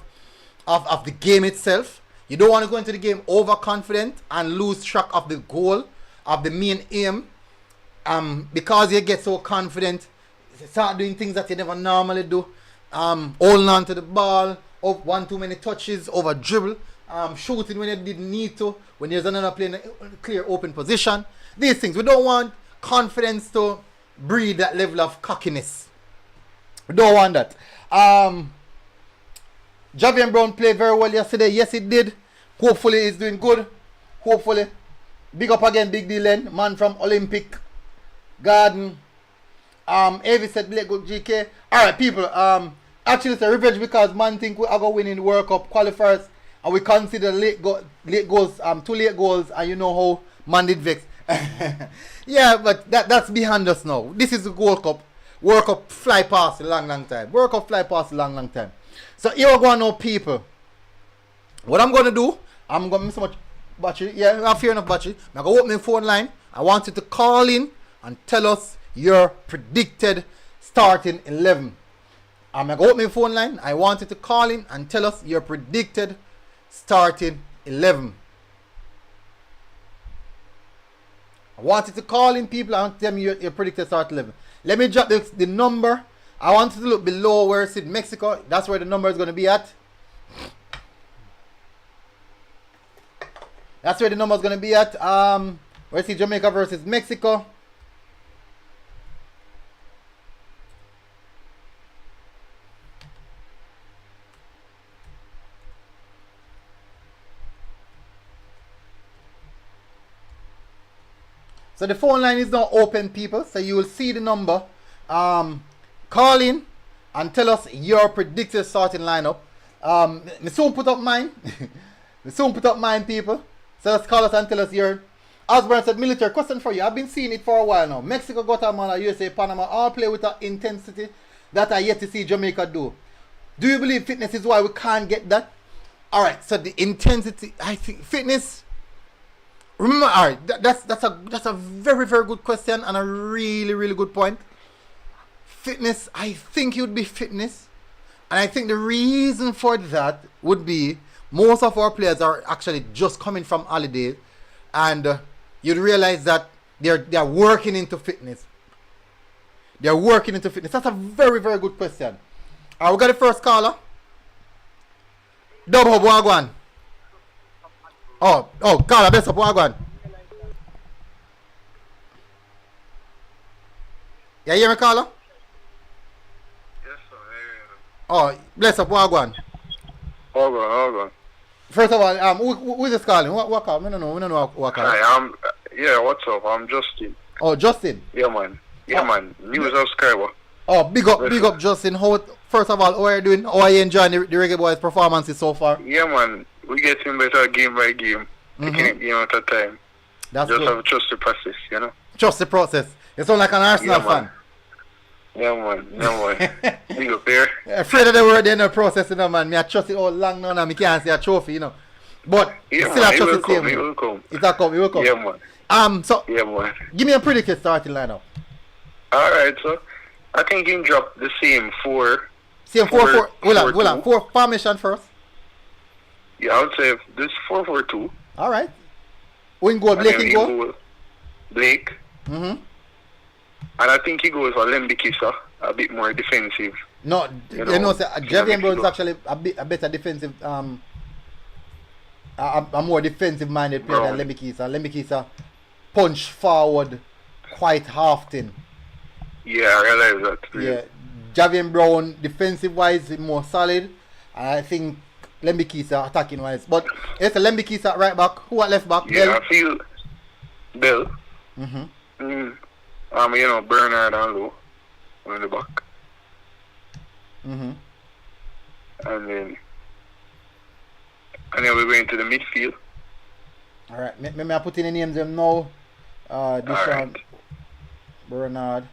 the game itself. You don't want to go into the game overconfident and lose track of the goal, of the main aim. Because you get so confident, you start doing things that you never normally do. holding on to the ball, of one too many touches, over dribble, shooting when you didn't need to, when there's another player in a clear open position. These things. We don't want confidence to breed that level of cockiness. We don't want that. Javier Brown played very well yesterday. Yes, he did. Hopefully he's doing good. Hopefully. Big up again, Big D Len, man from Olympic Garden. Avi said Blake good GK. Alright, people. Actually it's a revenge because man think we are going to win in the World Cup qualifiers, and we consider late goals, 2 late goals, and you know how man did vex. Yeah, but that's behind us now. This is the World Cup. World Cup fly past a long time. World Cup fly past a long time. So here we go now, people. What I'm going to do, I'm going to miss so much battery. Yeah, I have fair enough battery. I'm going to open my phone line. I want you to call in and tell us your predicted starting 11. I'm going to open my phone line. I want you to call in and tell us your predicted starting 11. I want you to call in, people, and tell me your predicted starting 11. Let me drop the number. I want you to look below where it says Mexico. That's where the number is going to be at. That's where the number is going to be at. Where it says Jamaica versus Mexico. So the phone line is now open, people. So you will see the number. Call in and tell us your predicted starting lineup. Me soon put up mine. Me soon put up mine, people. So let's call us and tell us your. Osborne said, military question for you. I've been seeing it for a while now. Mexico, Guatemala, USA, Panama all play with an intensity that I yet to see Jamaica do. Do you believe fitness is why we can't get that? Alright, so the intensity, I think fitness. Remember, alright, that's a very, very good question and a really, really good point. Fitness, I think it would be fitness. And I think the reason for that would be most of our players are actually just coming from holiday, and you'd realize that they're working into fitness. They're working into fitness. That's a very, very good question. Alright, we got the first caller. Dub Hub Wagwan. Oh, caller, best up Wagwan. You hear me, caller? Yes, sir. Oh, bless up Wagwan. Hold on. First of all, who is this calling? What call? We don't know what call. Hi, yeah, what's up? I'm Justin. Oh, Justin. Yeah, man. New subscriber. Oh, big up, Justin. First of all, how are you doing? How are you enjoying the Reggae Boyz performances so far? Yeah, man. We getting better game by game. Taking it game at a time. That's just good. have to trust the process, you know? Trust the process. You sound like an Arsenal fan. Yeah, man. Big up there. Afraid of the word in the process, you know, man. Me I trust it all long now, and I can't see a trophy, you know. But yeah, still I trust it same. It will come. It will come. Yeah, man. So yeah, man. Give me a predicted starting lineup. Alright, so I think you can drop the same 4. Same 4-4. Hold on. 4 formation first. Yeah, I would say this 4-4-2. Alright. Win goal, Blake in goal. Blake. Mm-hmm. And I think he goes for Lembikisa, a bit more defensive. No, you know, Javier Brown is actually a better defensive, a more defensive minded player than Lembikisa. Lembikisa punch forward quite often. Yeah, I realize that. Really. Yeah, Javier Brown defensive wise is more solid, and I think Lembikisa attacking wise. But it's a Lembikisa at right back. Who at left back? Yeah, Bell? I feel Bell. Mm-hmm. You know, Bernard and Lou on the back. Mm-hmm. And then we're going to the midfield. Alright, maybe I put in the names them now. This right. one, Bernard.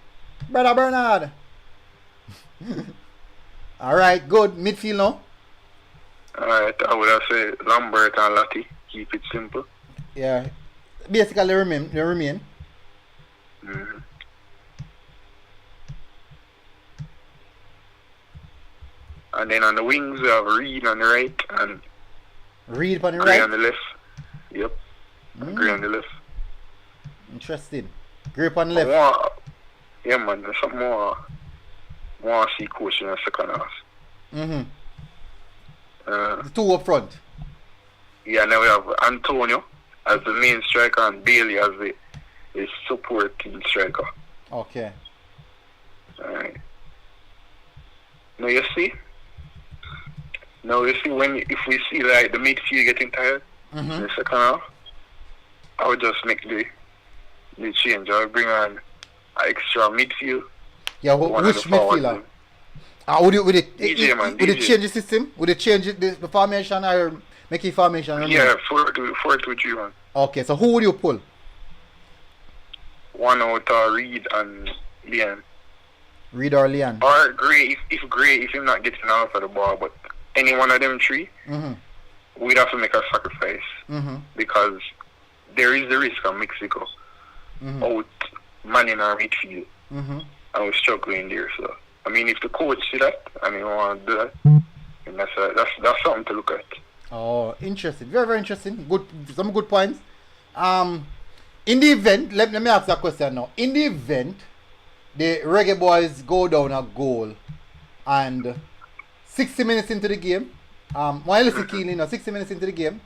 Brother Bernard! Alright, good. Midfield now. Alright, I would have said Lambert and Latti. Keep it simple. Yeah. Basically, they remain. Mm-hmm. And then on the wings, we have Reed on the right and Reed on the Gray right? on the left. Yep. Gray on the left. Interesting. Grip on the left. Yeah, man. There's some more. I see coach in the second half. Mm-hmm. Uh, The two up front. yeah, now we have Antonio as the main striker and Bailey as the supporting striker. Okay. Alright. Now you see? Now you see if we see like the midfield getting tired in the second half, I would just make the change. I would bring on an extra midfield. Yeah, which midfielder? Would it change the system? Would it change the formation or make it formation? Yeah, 4-2-3-1. Okay, so who would you pull? One out Reed and Leon. Reed or Leon? Or Gray, if he's not getting off of the ball, but any one of them three, we'd have to make a sacrifice because there is the risk of Mexico out manning our midfield. And we're struggling there. So, I mean, if the coach see that and he want to do that, then that's something to look at. Oh, interesting. Very, very interesting. Good, some good points. In the event, let me ask that question now. In the event, the Reggae Boyz go down a goal and 60 minutes into the game, while it's keen, 60 minutes into the game,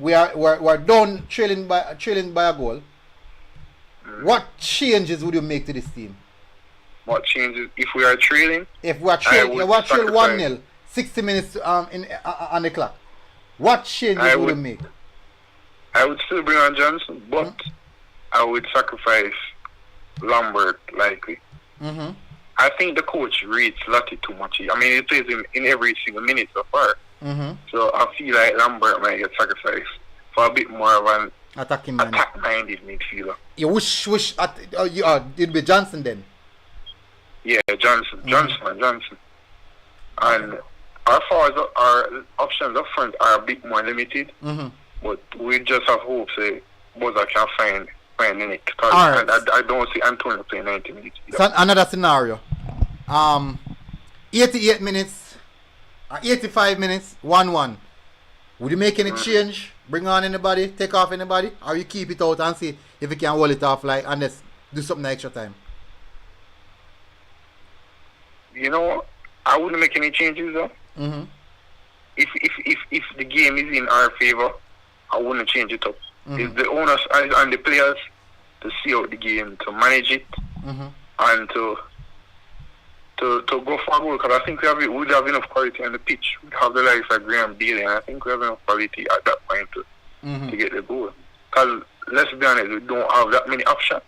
we're down trailing by a goal. What changes would you make to this team? What changes if we are trailing? If we are trailing 1-0, 60 minutes on the clock. What changes would you make? I would still bring on Johnson, but I would sacrifice Lambert likely. I think the coach reads Lottie too much. I mean, he plays him in every single minute so far. So I feel like Lambert might get sacrificed for a bit more of an attack-minded midfielder. You wish it'd be Johnson then? Yeah, Johnson. And as far as our options up front are a bit more limited, but we just have hope that Boza can find in it. Because I don't see Antonio playing 90 minutes. So another scenario. 88 minutes, 85 minutes, 1-1. Would you make any change? Bring on anybody? Take off anybody? Or you keep it out and see if you can hold it off and let's do something extra time? You know, I wouldn't make any changes though. If the game is in our favor, I wouldn't change it up. It's the owners and the players to see out the game, to manage it, and to go for a goal. Because I think we would have enough quality on the pitch. We have the likes of Graham Bailey, and I think we have enough quality at that point to get the goal. Because let's be honest, we don't have that many options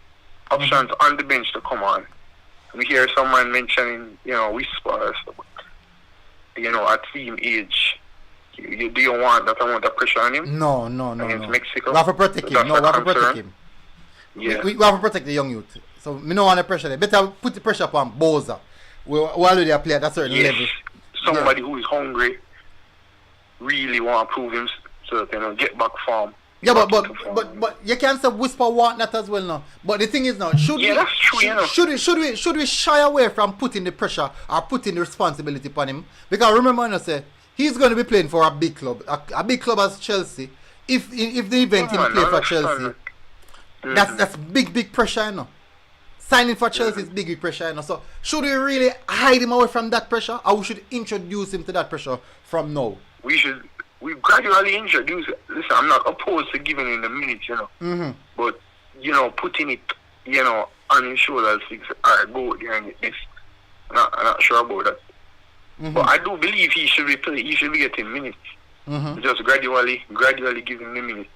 on the bench to come on. We hear someone mentioning, whispers, at team age. Do you want that amount of pressure on him? No. Against Mexico? We have to protect him. We have to protect him. Yeah. We have to protect the young youth. So we don't want the pressure there. Better put the pressure upon Boza. We already play at a certain level. Somebody who is hungry, really want to prove himself, get back form. Yeah, but you can't say whisper want that as well now. But the thing is now, should we shy away from putting the pressure or putting the responsibility upon him? Because remember, I say he's going to be playing for a big club, a big club as Chelsea. If the event him play for Chelsea, that's big pressure, Signing for Chelsea is big pressure, So should we really hide him away from that pressure, or we should introduce him to that pressure from now? We gradually introduce it. Listen, I'm not opposed to giving him the minutes, But, putting it, on his shoulders, alright, go there and get this. I'm not sure about that. But I do believe he should be getting minutes. Just gradually give him the minutes.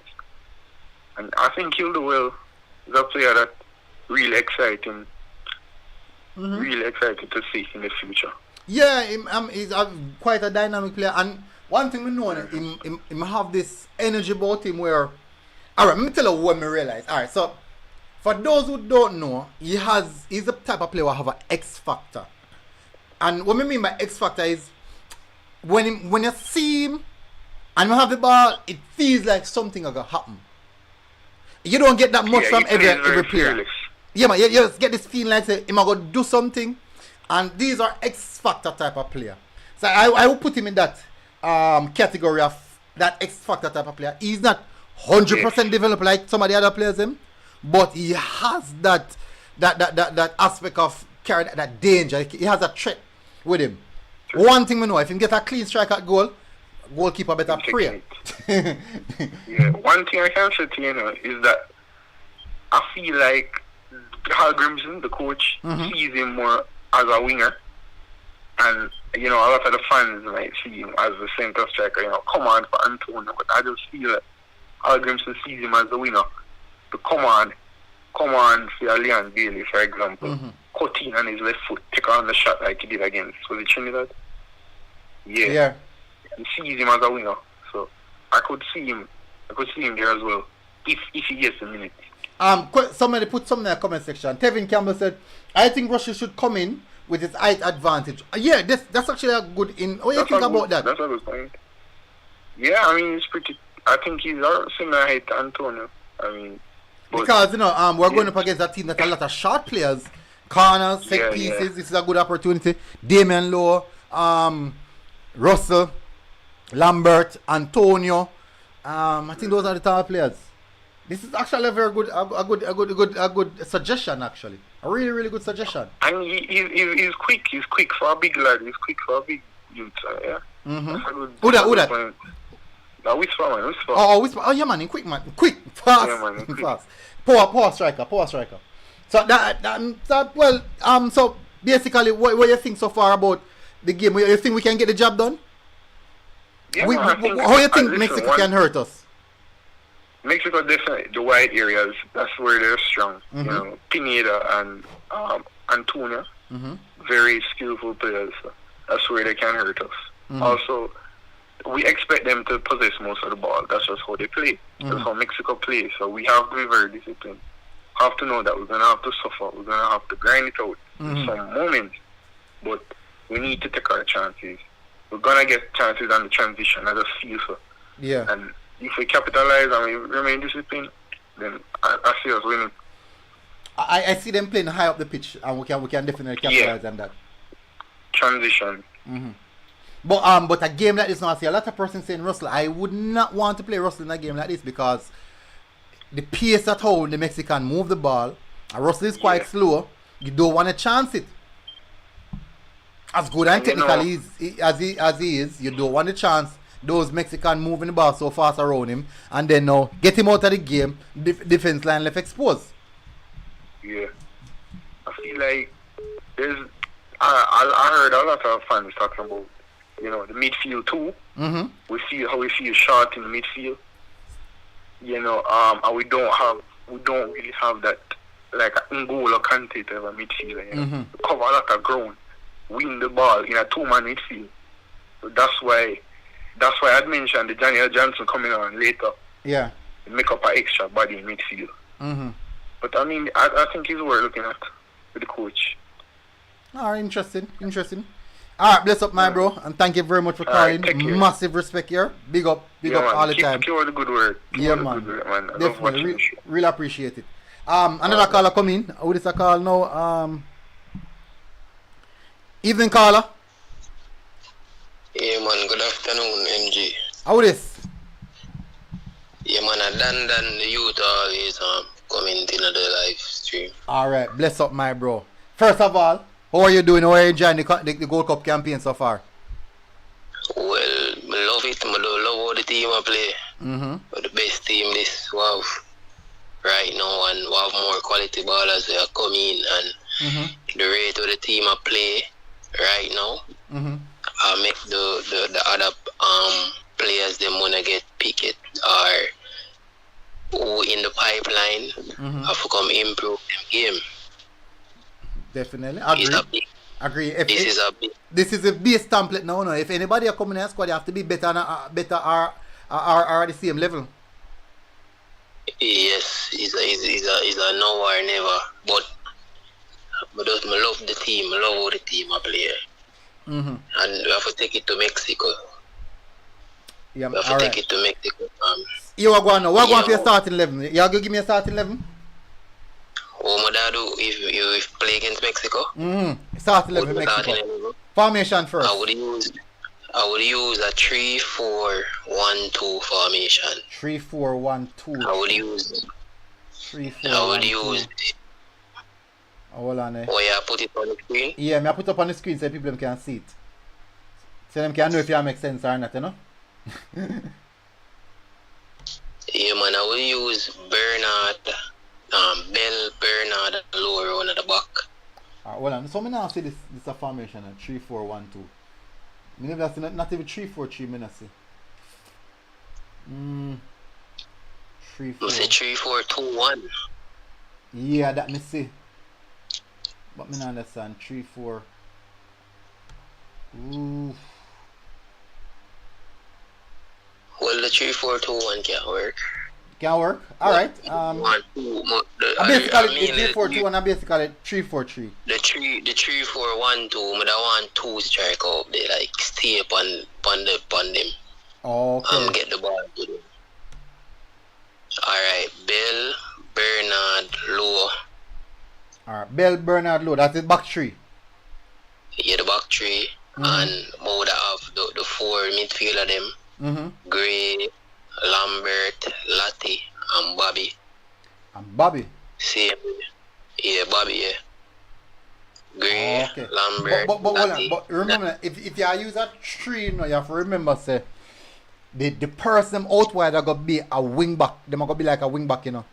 And I think he'll do well. He's a player that really exciting. Really excited to see in the future. Yeah, he's quite a dynamic player. And one thing we know, him have this energy about him where... Alright, let me tell you what I realize. Alright, so for those who don't know, he's the type of player who have an X factor. And what I mean by X factor is when you see him and you have the ball, it feels like something is going to happen. You don't get that much from every player. Fearless. Yeah, man, you just get this feeling like he's going to do something. And these are X factor type of player. So I will put him in that category of that X factor type of player. He's not 100% developed like some of the other players, but he has that aspect of carrying that danger. He has a threat with him. One thing we know, if he get a clean strike at goal, goalkeeper better pray. Yeah, one thing I can say to you know is that I feel like Hal Grimson, the coach, sees him more as a winger, and you know a lot of the fans might see him as the centre striker. You know, come on for Antonio, but I just feel that Hal Grimson sees him as a winger. To come on for Leon Bailey, for example, cut in on his left foot, take on the shot like he did against was it Trinidad? Yeah. He sees him as a winger, so I could see him there as well if he gets a minute. Somebody put something in the comment section. Tevin Campbell said, I think Russia should come in with his height advantage. Yeah, that's actually a good in. What do you think about that? That's a good point. Yeah, I mean, I think he's similar height to Antonio. I mean, because you know, we're going up against a team that a lot of short players, corners, set pieces. Yeah. This is a good opportunity. Damian Lowe, Russell, Lambert, Antonio. I think those are the top players. This is actually a very good, a good suggestion. Actually, a really, really good suggestion. And he's quick. He's quick for a big lad. He's quick for a big youth. Yeah. Who that? Whisper, man. Whisper. Oh, yeah, man. Quick, fast. Yeah, man. Quick. Fast. Poor striker. So so basically, what you think so far about the game? You think we can get the job done? Yeah, how you think Mexico can hurt us? Mexico definitely the wide areas. That's where they're strong. You know, Pineda and Antonio, very skillful players. So that's where they can hurt us. Also, we expect them to possess most of the ball. That's just how they play. That's how Mexico plays. So we have to be very disciplined. Have to know that we're gonna have to suffer. We're gonna have to grind it out in some moments. But we need to take our chances. We're gonna get chances on the transition. I just feel so. Yeah. And if we capitalize and we remain disciplined, then I see us winning. I see them playing high up the pitch, and we can definitely capitalize on that. Transition. But a game like this now, I see a lot of persons saying Russell. I would not want to play Russell in a game like this because the pace at how the Mexican move the ball, and Russell is quite slow. You don't want to chance it. As good and technical as he is, you don't want to chance those Mexican moving the ball so fast around him, and then now get him out of the game. Defense line left exposed. Yeah, I feel like I heard a lot of fans talking about the midfield too. We see how we feel short in the midfield. And we don't really have that like an N'Golo Kante type of midfielder. Cover a lot of ground, win the ball in a two-man midfield. So that's why I'd mentioned the Daniel Johnson coming on later. Yeah. Make up an extra body in midfield. But I mean, I think he's worth looking at with the coach. Alright, interesting. Alright, bless up my bro, and thank you very much for calling. Massive respect here. Big up all the time. Keep the good word. Man. Definitely, really appreciate it. Another caller come in. Who is a call now? Evening caller. Yeah man, good afternoon MG. How is? Yeah man, I done the youth always commenting on the live stream. Alright, bless up my bro. First of all, how are you doing? How are you enjoying the Gold Cup campaign so far? Well, I love it. I love how the team I play. But the best team this we have right now, and we have more quality ballers that are coming, and the rate of the team I play right now, I make the other players them wanna get picked or who in the pipeline have to come improve them game. Definitely. Agree. This is a base template now. No, if anybody are coming in the squad, you have to be better or at the same level. Yes, it's a now or never. But I love the team. I love how the team I play. And we have to take it to Mexico. Yeah, we have to take it to Mexico. You are going now. What going for your starting 11? You are going to give me a starting 11? What would I do if play against Mexico? Start 11 Mexico. Formation first. I would use a 3-4-1-2 formation. 3-4-1-2. I would use 3-4-1-2. Hold on there. Oh, yeah, put it on the screen. Yeah, I put up on the screen so people can see it. So them can know if it make sense or not, you know? Yeah, man, I will use Bernard, Bell, Bernard, and lower one at the back. Hold on. So I now see this a formation, 3-4-1-2. I never see not even 3-4-3, I not see. 3-4. You say 3-4-2-1. Yeah, that me see. But me not understand. 3-4. Ooh. Well, the 3-4-2-1 can't work. Can work. Alright. Basically, the 3-4-2-1 and basically 3-4-3. The 3-4-1-2, but I want two strike up there, like stay upon them. Okay. Get the ball to them. Alright, Bell, Bernard, Low. Alright, Bell, Bernard, Low. That's the back three. Yeah, the back three. And would have the four midfield of them. Gray, Lambert, Latti, and Bobby. And Bobby? Same. Yeah, Bobby, yeah. Gray, Lambert, But remember, if you use a three, you know, you have to remember, say, the person out wide are going to be a wing back. They're going to be like a wing back, you know.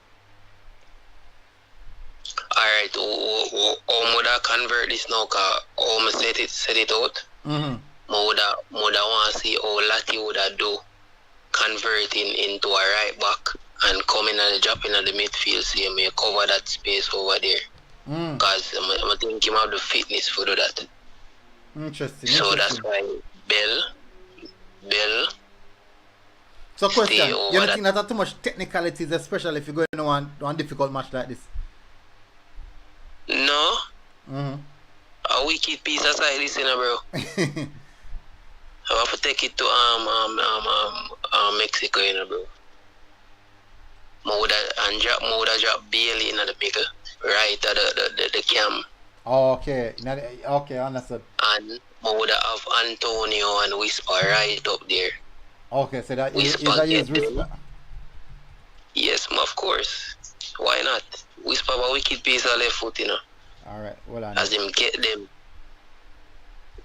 Alright, how would I convert this now? Because how I set it out? I would want to see how Latti would do converting into a right back and coming and dropping at the midfield, so you may cover that space over there. Because I think him have the fitness for do that. Interesting. So that's why Bell. So question, you don't think that's too much technicalities, especially if you're going on one difficult match like this? No. A wicked piece aside this, you know, bro. I have to take it to Mexico, you know, bro. I would have dropped Bailey in the middle, right at the camp. Okay, okay, understood. And I would have Antonio and Whisper right up there. Okay, so that is Whisper. Yes, of course. Why not? Whisper a wicked piece of left foot, you know. Alright, well on. As him get them.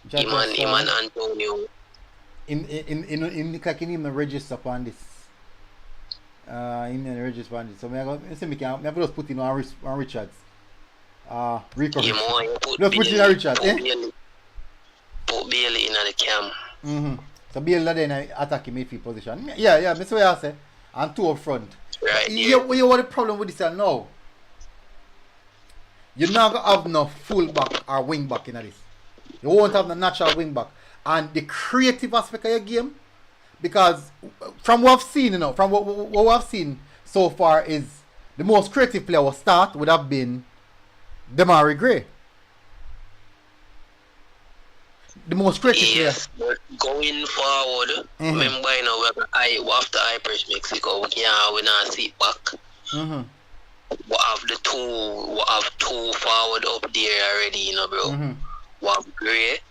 Him and Antonio. In like in him register upon this. In register upon this. So I can just put in on Richards. Rico. Just put in on Richards, Put Bailey in the camp. So Bailey then attack him midfield position. Yeah, that's what I say. And two up front. Right. You what the problem with this now? You're not gonna have no full back or wing back in this. You won't have no natural wing back. And the creative aspect of your game, because from what I've seen, you know, from what I've seen so far, is the most creative player will start would have been Demari Gray. The most creative player. But going forward, remember, you know, after Hypers Mexico, we not sit back. We have two forward up there already, you know, bro. We have Gray.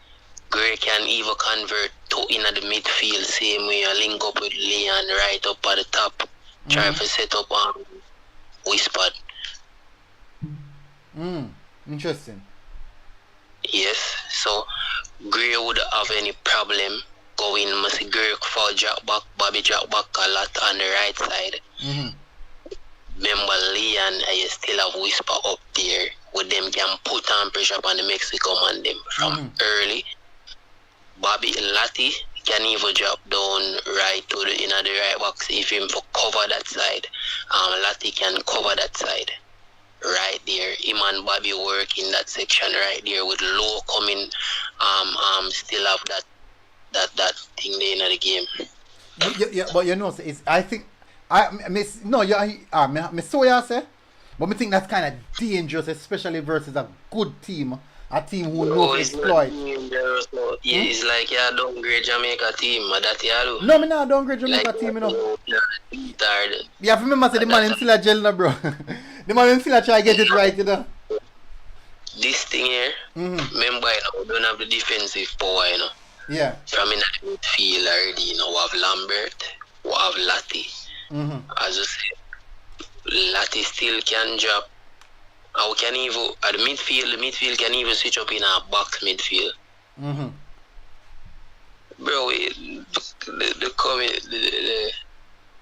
Gray can even convert to in the midfield, same way, link up with Leon right up at the top. Try to set up Whisper. Interesting. Yes, so Gray would have any problem going, must Gray for drop back, Bobby drop back a lot on the right side. Remember Leon, I still have Whisper up there with them can put on pressure on the Mexico man them from early. Bobby Latti can even drop down right to the inner the right box if him for cover that side. Latti can cover that side. Right there. Him and Bobby work in that section right there with Low coming still have that thing there in the game. Yeah, but you know, it's, I think I so you say, but I think that's kind of dangerous, especially versus a good team. A team who knows exploit. Yeah, it's like you downgrade Jamaica team, that you do. No, me not downgrade Jamaica team, you know. You have to remember, say the man in still a gel, bro. The man in still try to get it right, you know. This thing here, remember, you know, we don't have the defensive power, you know. Yeah. From in the midfield already, you know, we have Lambert, we have Latti. As I said, Latti still can drop And we can even, at the midfield can even switch up in a box midfield. Mm-hmm. Bro, the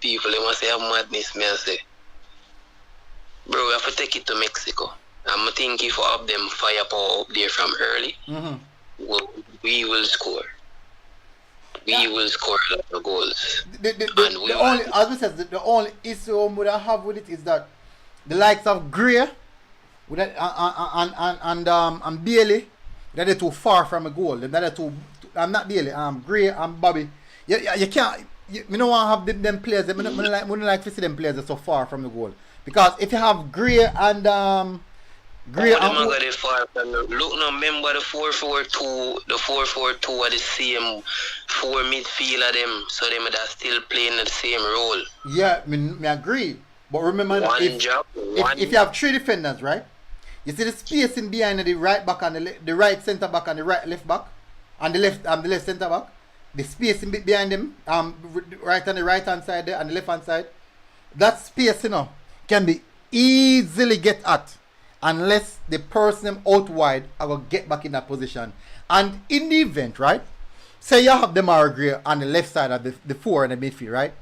people, they must say have madness, me I say. Bro, we have to take it to Mexico. I'm thinking if we have them firepower up there from early, we will score. We will score a lot of goals. The only issue I would have with it is that the likes of Gray with that, and Bailey, they're too far from a goal. They're too. I'm not Bailey. Gray and Bobby. You can't. You don't want to have them players. I don't like to see them players that so far from the goal. Because if you have Gray and Gray and look now, remember the 4-4-2. The 4-4-2 are the same four midfielder them, so them are still playing the same role. Yeah, I agree. But remember, if you have three defenders, right? You see the spacing behind the right back and the right centre back and the right left back, and the left centre back. The spacing behind them, right on the right hand side there and the left hand side. That space, can be easily get at unless the person them out wide are going to get back in that position. And in the event, right, say you have Demar Gray on the left side of the four in the midfield, right,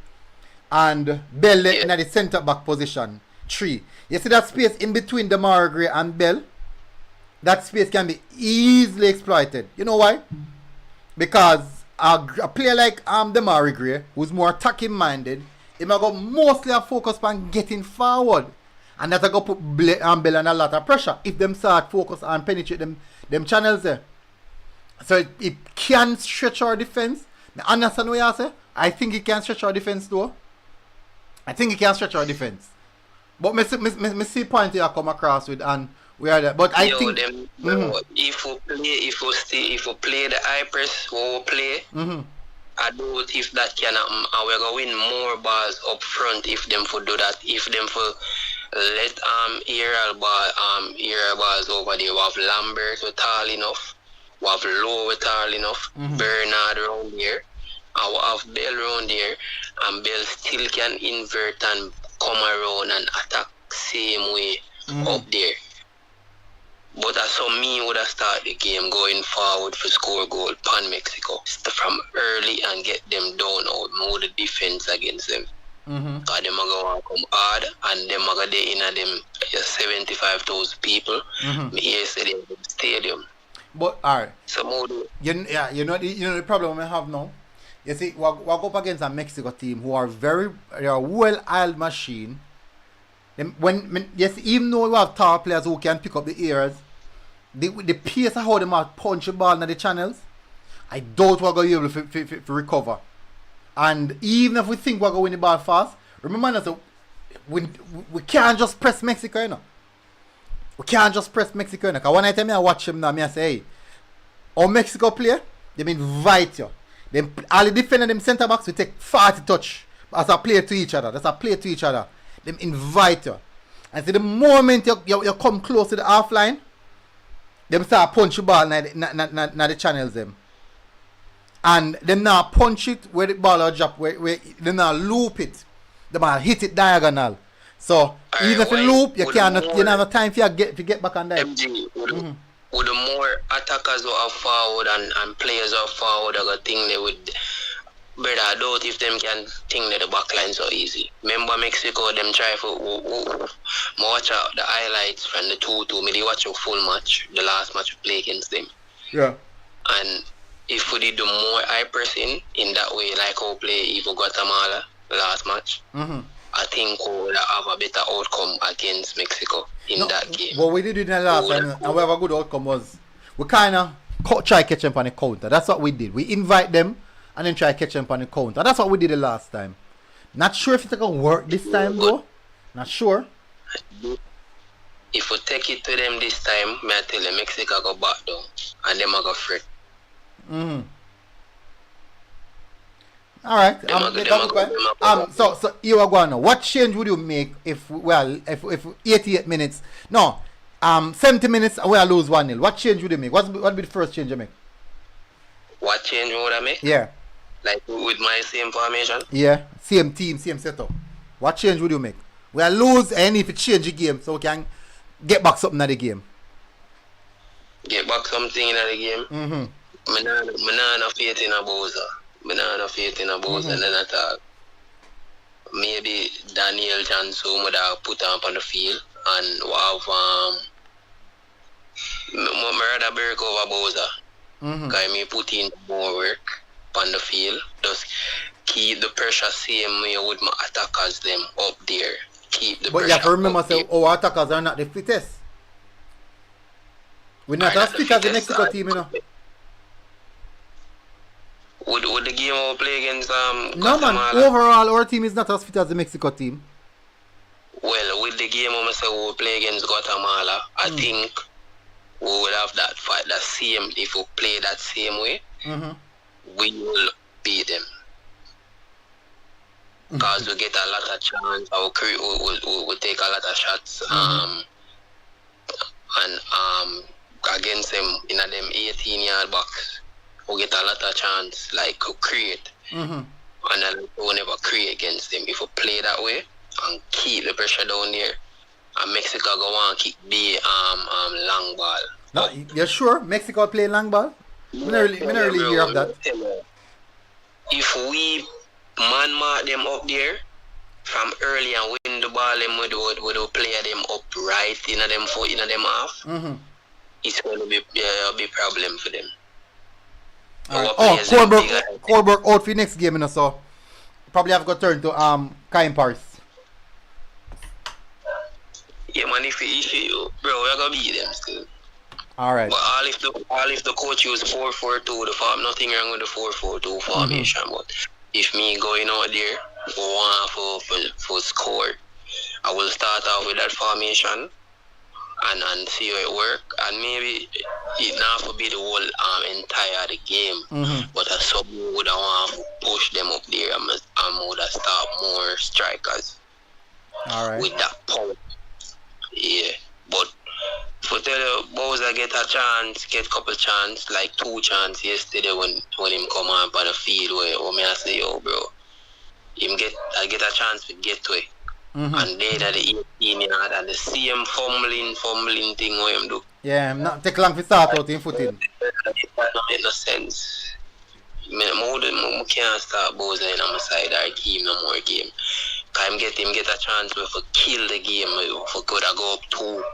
and Bell in the centre back position 3. You see that space in between Demar Gray and Bell? That space can be easily exploited. You know why? Because a player like Demar Gray, who's more attacking minded, he might go mostly focus on getting forward. And that's going to put Bell on a lot of pressure if them start focus on penetrate them channels there. So it can stretch our defense. I understand what you say. I think it can stretch our defense though. I think it can stretch our defense. But me see point you come across with and we are there. But I think if we play the high press what we play, I doubt if that can happen, and we're going to win more balls up front if them for do that. If them for let aerial balls over there. We have Lambert with tall enough, we have Lowe with tall enough, Bernard around here, and we have Bell around here, and Bell still can invert and come around and attack same way up there. But that's how me would have started the game going forward for score goal pan Mexico. From early and get them down out, move the defense against them. Because them are going to come hard and them are going to in them 75,000 people. Me yesterday in the stadium. But alright. So you know the problem we have now? You see, we go up against a Mexico team who are they are well-oiled machine. Even though we have tall players who can pick up the ears, the pace of how they might punch the ball in the channels, I doubt we're going to be able to recover. And even if we think we're going to win the ball fast, remember that we can't just press Mexico, We can't just press Mexico, Because one time I watch them now, I say, hey, how Mexico play, they invite you. All the defenders, them centre backs, we take 40 touch as a player to each other. That's a player to each other. Them invite you. And so the moment you come close to the half line, them start punch the ball in the channels them. And them now punch it where the ball will drop, where they now loop it. They might hit it diagonal. So even if you loop, you don't have time for get back on that. MG, with the more attackers are forward and players are forward, I think they would. But I doubt if them can think that the back line so easy. Remember Mexico, them try for watch out the highlights from the 2-2. Maybe watch a full match, the last match we play against them. Yeah. And if we did the more high pressing in that way, like how we play even Guatemala the last match, I think we will have a better outcome against Mexico in that game. What we did in the last time, and we have a good outcome was we kind of try catch them on the counter. That's what we did. We invite them and then try catch them on the counter. That's what we did the last time. Not sure if it's going to work this time though. Not sure. If we take it to them this time, may I tell you, Mexico go back down and them are go fret. Alright. So you are going now. What change would you make if 88 minutes? No. 70 minutes and we lose 1-0. What change would you make? What would be the first change you make? What change would I make? Yeah. Like with my same formation? Yeah. Same team, same setup. What change would you make? We lose and if it change the game so we can get back something at the game. Get back something in the game. Mm-hmm. I don't have faith in a Bowser. And then I thought maybe Daniel Johnson would have put him on the field and have I rather break over Bowser. Because me put in more work on the field. Just keep the pressure same way with my attackers them up there. Keep the pressure. But you have to remember, say, our attackers are not the fittest. We're not as fit as the Mexico team, you know. Would the game we play against No man, overall our team is not as fit as the Mexico team. Well, with the game we play against Guatemala, I think we will have that fight, that same, if we play that same way, we will beat them. Because we get a lot of chance, we take a lot of shots, and against them in them 18-yard box, we get a lot of chance, like to create. And then we never create against them. If we play that way and keep the pressure down there, and Mexico go on kick the long ball. No, you're sure Mexico play long ball? I don't really hear of that. If we man-mark them up there from early and win the ball, them would play them up right in them foot, in them half, it's going to be a big problem for them. Right. Corbett out for next game, you know, so probably have to turn to Kaim Paris. Yeah, man, if you, bro, we're going to beat them still. Alright. But all if the coach use 4-4-2, the farm, nothing wrong with the 4-4-2 formation. But if me going out there for score, I will start off with that formation and see how it work. And maybe it not to be the whole entire the game, but as some would want to push them up there and would start more strikers. Alright. With that power. Yeah, but for tell you, Bowser get a chance, get couple chance, like 2 chance yesterday when him come on the field where me I say, yo bro, I get a chance to get to it. And then at the 18-yard and the same fumbling thing where him do. Yeah, not take long to start out in footing. That don't make no sense. I can't start Bowser in on my side or give him no more game. Cause him get a chance to kill the game, if we could go up 2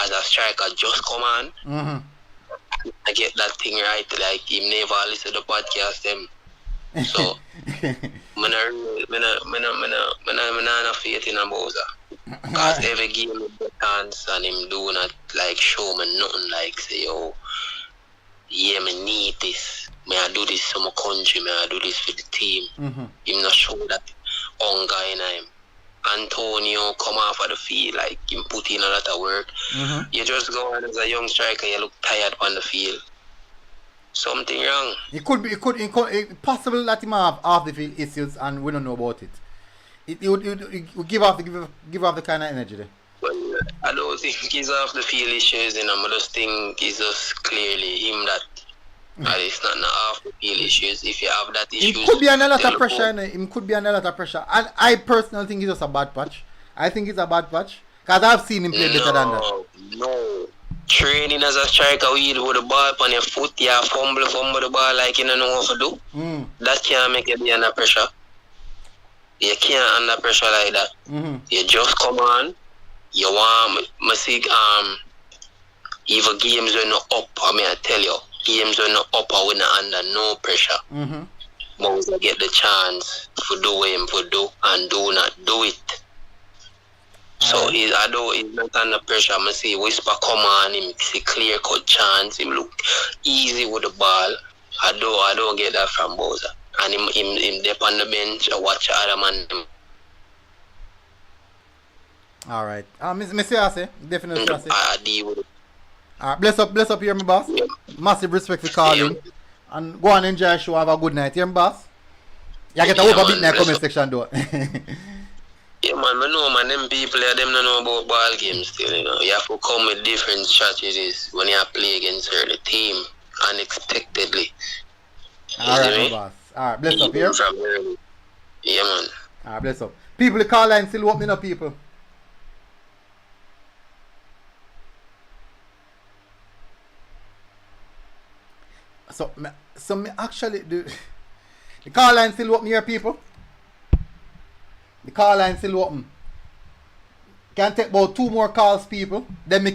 as a striker just come on. I get that thing right, like him never listen to the podcast them. So I'm not faith in a Bowser. Cause every game is a chance and him do not like show me nothing like say, yo, yeah, me need this. May I do this for my country, may I do this for the team. Him not show that hunger in him. Antonio come off of the field, like him put in a lot of work. You just go on as a young striker, you look tired on the field. Something wrong. It could be possible that he might have off the field issues and we don't know about it. It would give off the kind of energy there. Well, I don't think he's off the field issues, and I just think it's just clearly him that. And it's not off the field issues. If you have that issue, it could be under a lot of pressure. It could be under a lot of pressure. And I personally think it's just a bad patch. I think it's a bad patch because I've seen him play better than that. No. Training as a striker with the ball on your foot, you fumble the ball like you don't know what to do. That can't make you be under pressure. You can't under pressure like that. You just come on. You want me see even games when not up. I mean, I tell you, games when not up or when not under no pressure. Most get the chance to do what him to do and do not do it. So although he's not under pressure, I see Whisper come on, him see clear cut chance, him look easy with the ball. I don't get that from Bowser. And him dip on the bench, I watch other man. Alright. Mr. Ase, definitely Ase. I deal with it. Alright, bless up here, my boss. Massive respect for calling. And go on enjoy the show, have a good night, here, my boss. You get a whoop a bit in the comment section though. Yeah, man, I know, man, them people, them don't know about ball games still, you know. You have to come with different strategies when you play against the team unexpectedly. Alright, my boss. Alright, bless up here. Yeah, man. Alright, bless up. People, the call line still opening up, people. So me actually do. The call line still open here, people. The call line still open. Can take about 2 more calls, people. Then I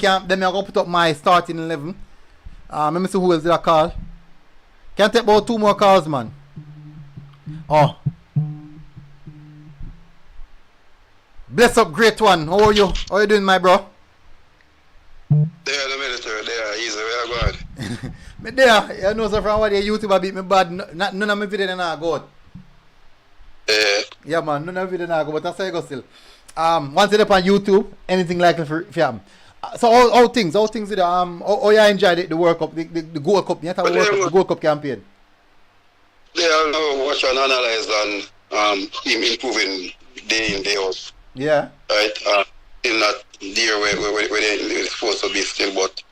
go put up my starting 11. Let me see who else did I call. Can take about 2 more calls, man. Oh. Bless up, great one. How are you? How are you doing, my bro? They are the military. They are easy. We are good. Me there. You know, so from what the YouTuber beat me bad. None of my video now go. Yeah, man. None of my video now go. But that's how you go still. Once you're up on YouTube, anything like for him. So all things with how you enjoyed the World Cup, the Gold Cup, the Gold Cup campaign. They are now watch and analyze and him improving day in, day out. Yeah. Right? In that year where they're supposed to be still, but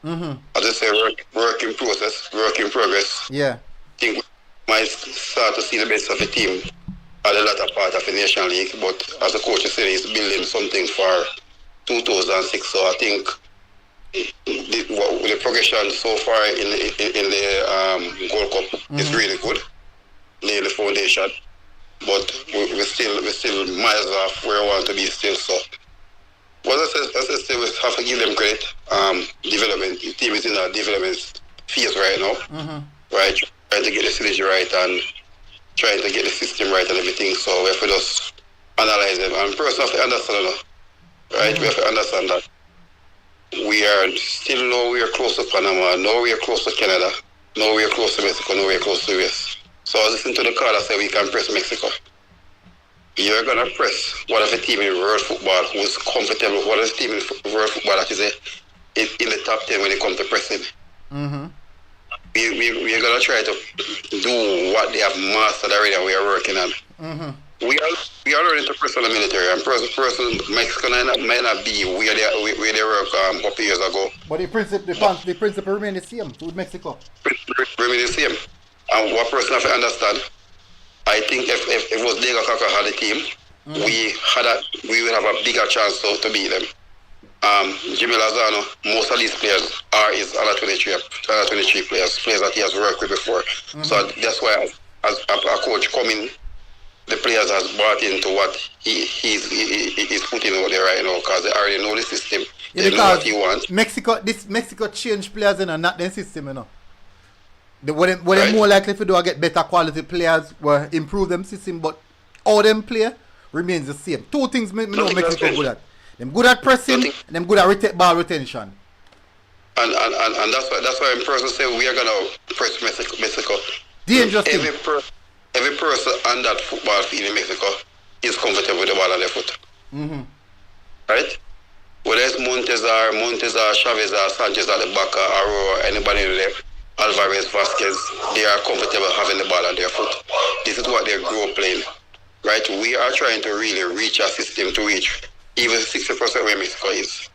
as I say, work in process, work in progress. Yeah. I think we might start to see the best of the team at the latter part of the National League, but as the coach said, he's building something for 2006, so I think the progression so far in the Gold Cup is really good, laying the foundation, but we're still miles off where I want to be still. So, but as I say, we have to give them credit. Development, the team is in a development phase right now, right? Trying to get the synergy right and trying to get the system right and everything. So we have to just analyze them. And first, we have to understand, right? We have to understand that we are still nowhere close to Panama, nowhere close to Canada, nowhere close to Mexico, nowhere close to the US. So I was listening to the call that said we can press Mexico. You're going to press one of the team in world football who is comfortable, one of the team in world football that is in the top 10 when it comes to pressing. We're going to try to do what they have mastered already and we are working on. We are learning to press on the military, and person Mexico might not be where they were a couple years ago. But the principle remain the same with Mexico. Remain the same. And what person have to understand, I think if it was Diego Kaka had the team, we would have a bigger chance to beat them. Jimmy Lozano, most of these players are his under 23 players that he has worked with before. So that's why as a coach coming, the players has bought into what he's putting over there right now because they already know the system. They know what he wants. Mexico change players and not the system, you know. What they more likely to do is get better quality players will improve them system, but all them play remains the same. 2 things me know Mexico good at. Them good at pressing and them good at ball retention. And that's why in person say we are gonna press Mexico. Dangerous Every person on that football field in Mexico is comfortable with the ball on their foot. Right? Whether it's Montezar, Chavez, Sanchez at the back, or anybody in there, Alvarez, Vasquez, they are comfortable having the ball on their foot. This is what they grow playing. Right? We are trying to really reach our system to reach even 60% where Mexico is.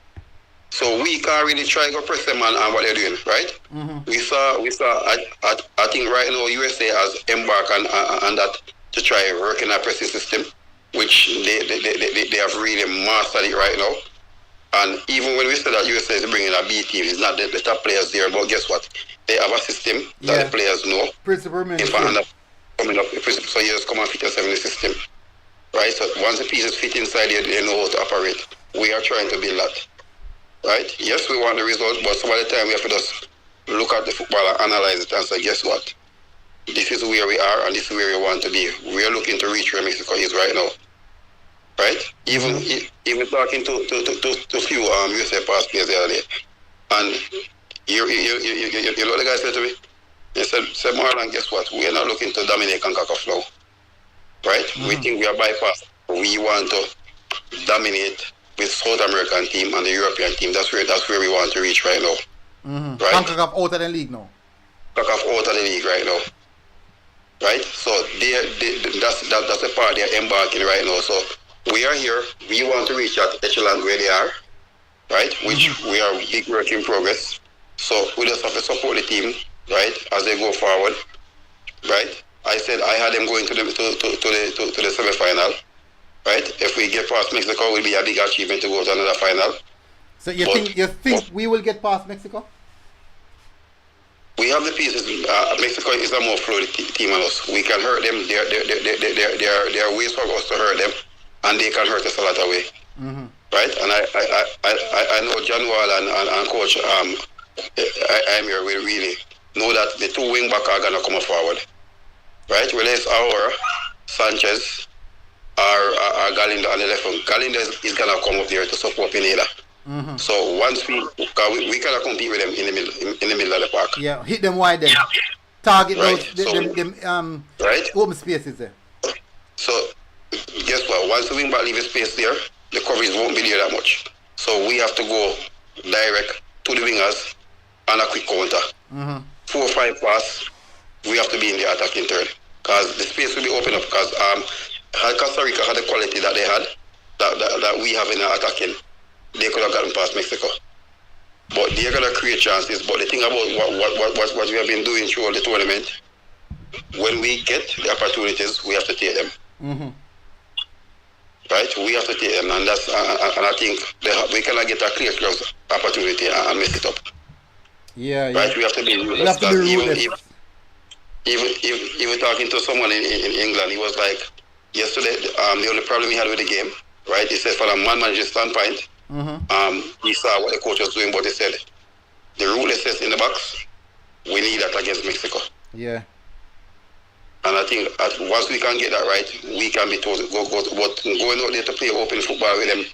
So we can't really try to press them on what they're doing, right? We saw. I think right now USA has embarked on that to try working that pressing system, which they have really mastered it right now. And even when we say that USA is bringing a B team, it's not the top players there, but guess what? They have a system that the players know. Coming up, so you just come and fit yourself in the system, right? So once the pieces fit inside you, they know how to operate. We are trying to build that. Right? Yes, we want the result, but some of the time we have to just look at the football and analyze it and say, guess what? This is where we are and this is where we want to be. We are looking to reach where Mexico is right now. Right? Even talking to few USA past players the other day. And you know what the guy said to me? He said, Marlon, guess what? We are not looking to dominate Concacaf now. Right? We think we are bypassed. We want to dominate with South American team and the European team. That's where we want to reach right now. Right? Concacaf out of the league now. Concacaf out of the league right now. Right? So that's the part they're embarking right now. So we are here. We want to reach that echelon where they are. Right? Which we are big work in progress. So we just have to support the team, right, as they go forward. Right? I said I had them going to the semi-final. Right? If we get past Mexico, it will be a big achievement to go to another final. So you think we will get past Mexico? we have the pieces. Mexico is a more fluid team than us. We can hurt them. There are ways for us to hurt them, and they can hurt us a lot of way. Mm-hmm. Right? And I know John Wall and Coach I'm here. We really know that the two wing back are gonna come forward. Right? Whether it's our Sanchez or Galindo on the left wing, Galindo is gonna come up there to support Pineda. Mm-hmm. So once we cannot compete with them in the middle of the park. Yeah, hit them wide then. Target right. those right? open spaces there. So guess what? Once the wing back leave a space there, the coverage won't be there that much. So we have to go direct to the wingers and a quick counter. Mm-hmm. 4 or 5 pass, we have to be in the attacking third. Because the space will be open up because Costa Rica had the quality that they had, that we have in the attacking. They could have gotten past Mexico. But they're going to create chances. But the thing about what we have been doing through the tournament, when we get the opportunities, we have to take them. Mm-hmm. Right? We have to take them. And I think we cannot get a clear opportunity and mess it up. Yeah. Right? We have to be ruthless. Even talking to someone in England, he was like, yesterday, the only problem he had with the game, right? He said, from a man-manager standpoint, he saw what the coach was doing, but he said, the ruthlessness in the box, we need that against Mexico. Yeah. And I think once we can get that right, we can be told, but going out there to play open football with them,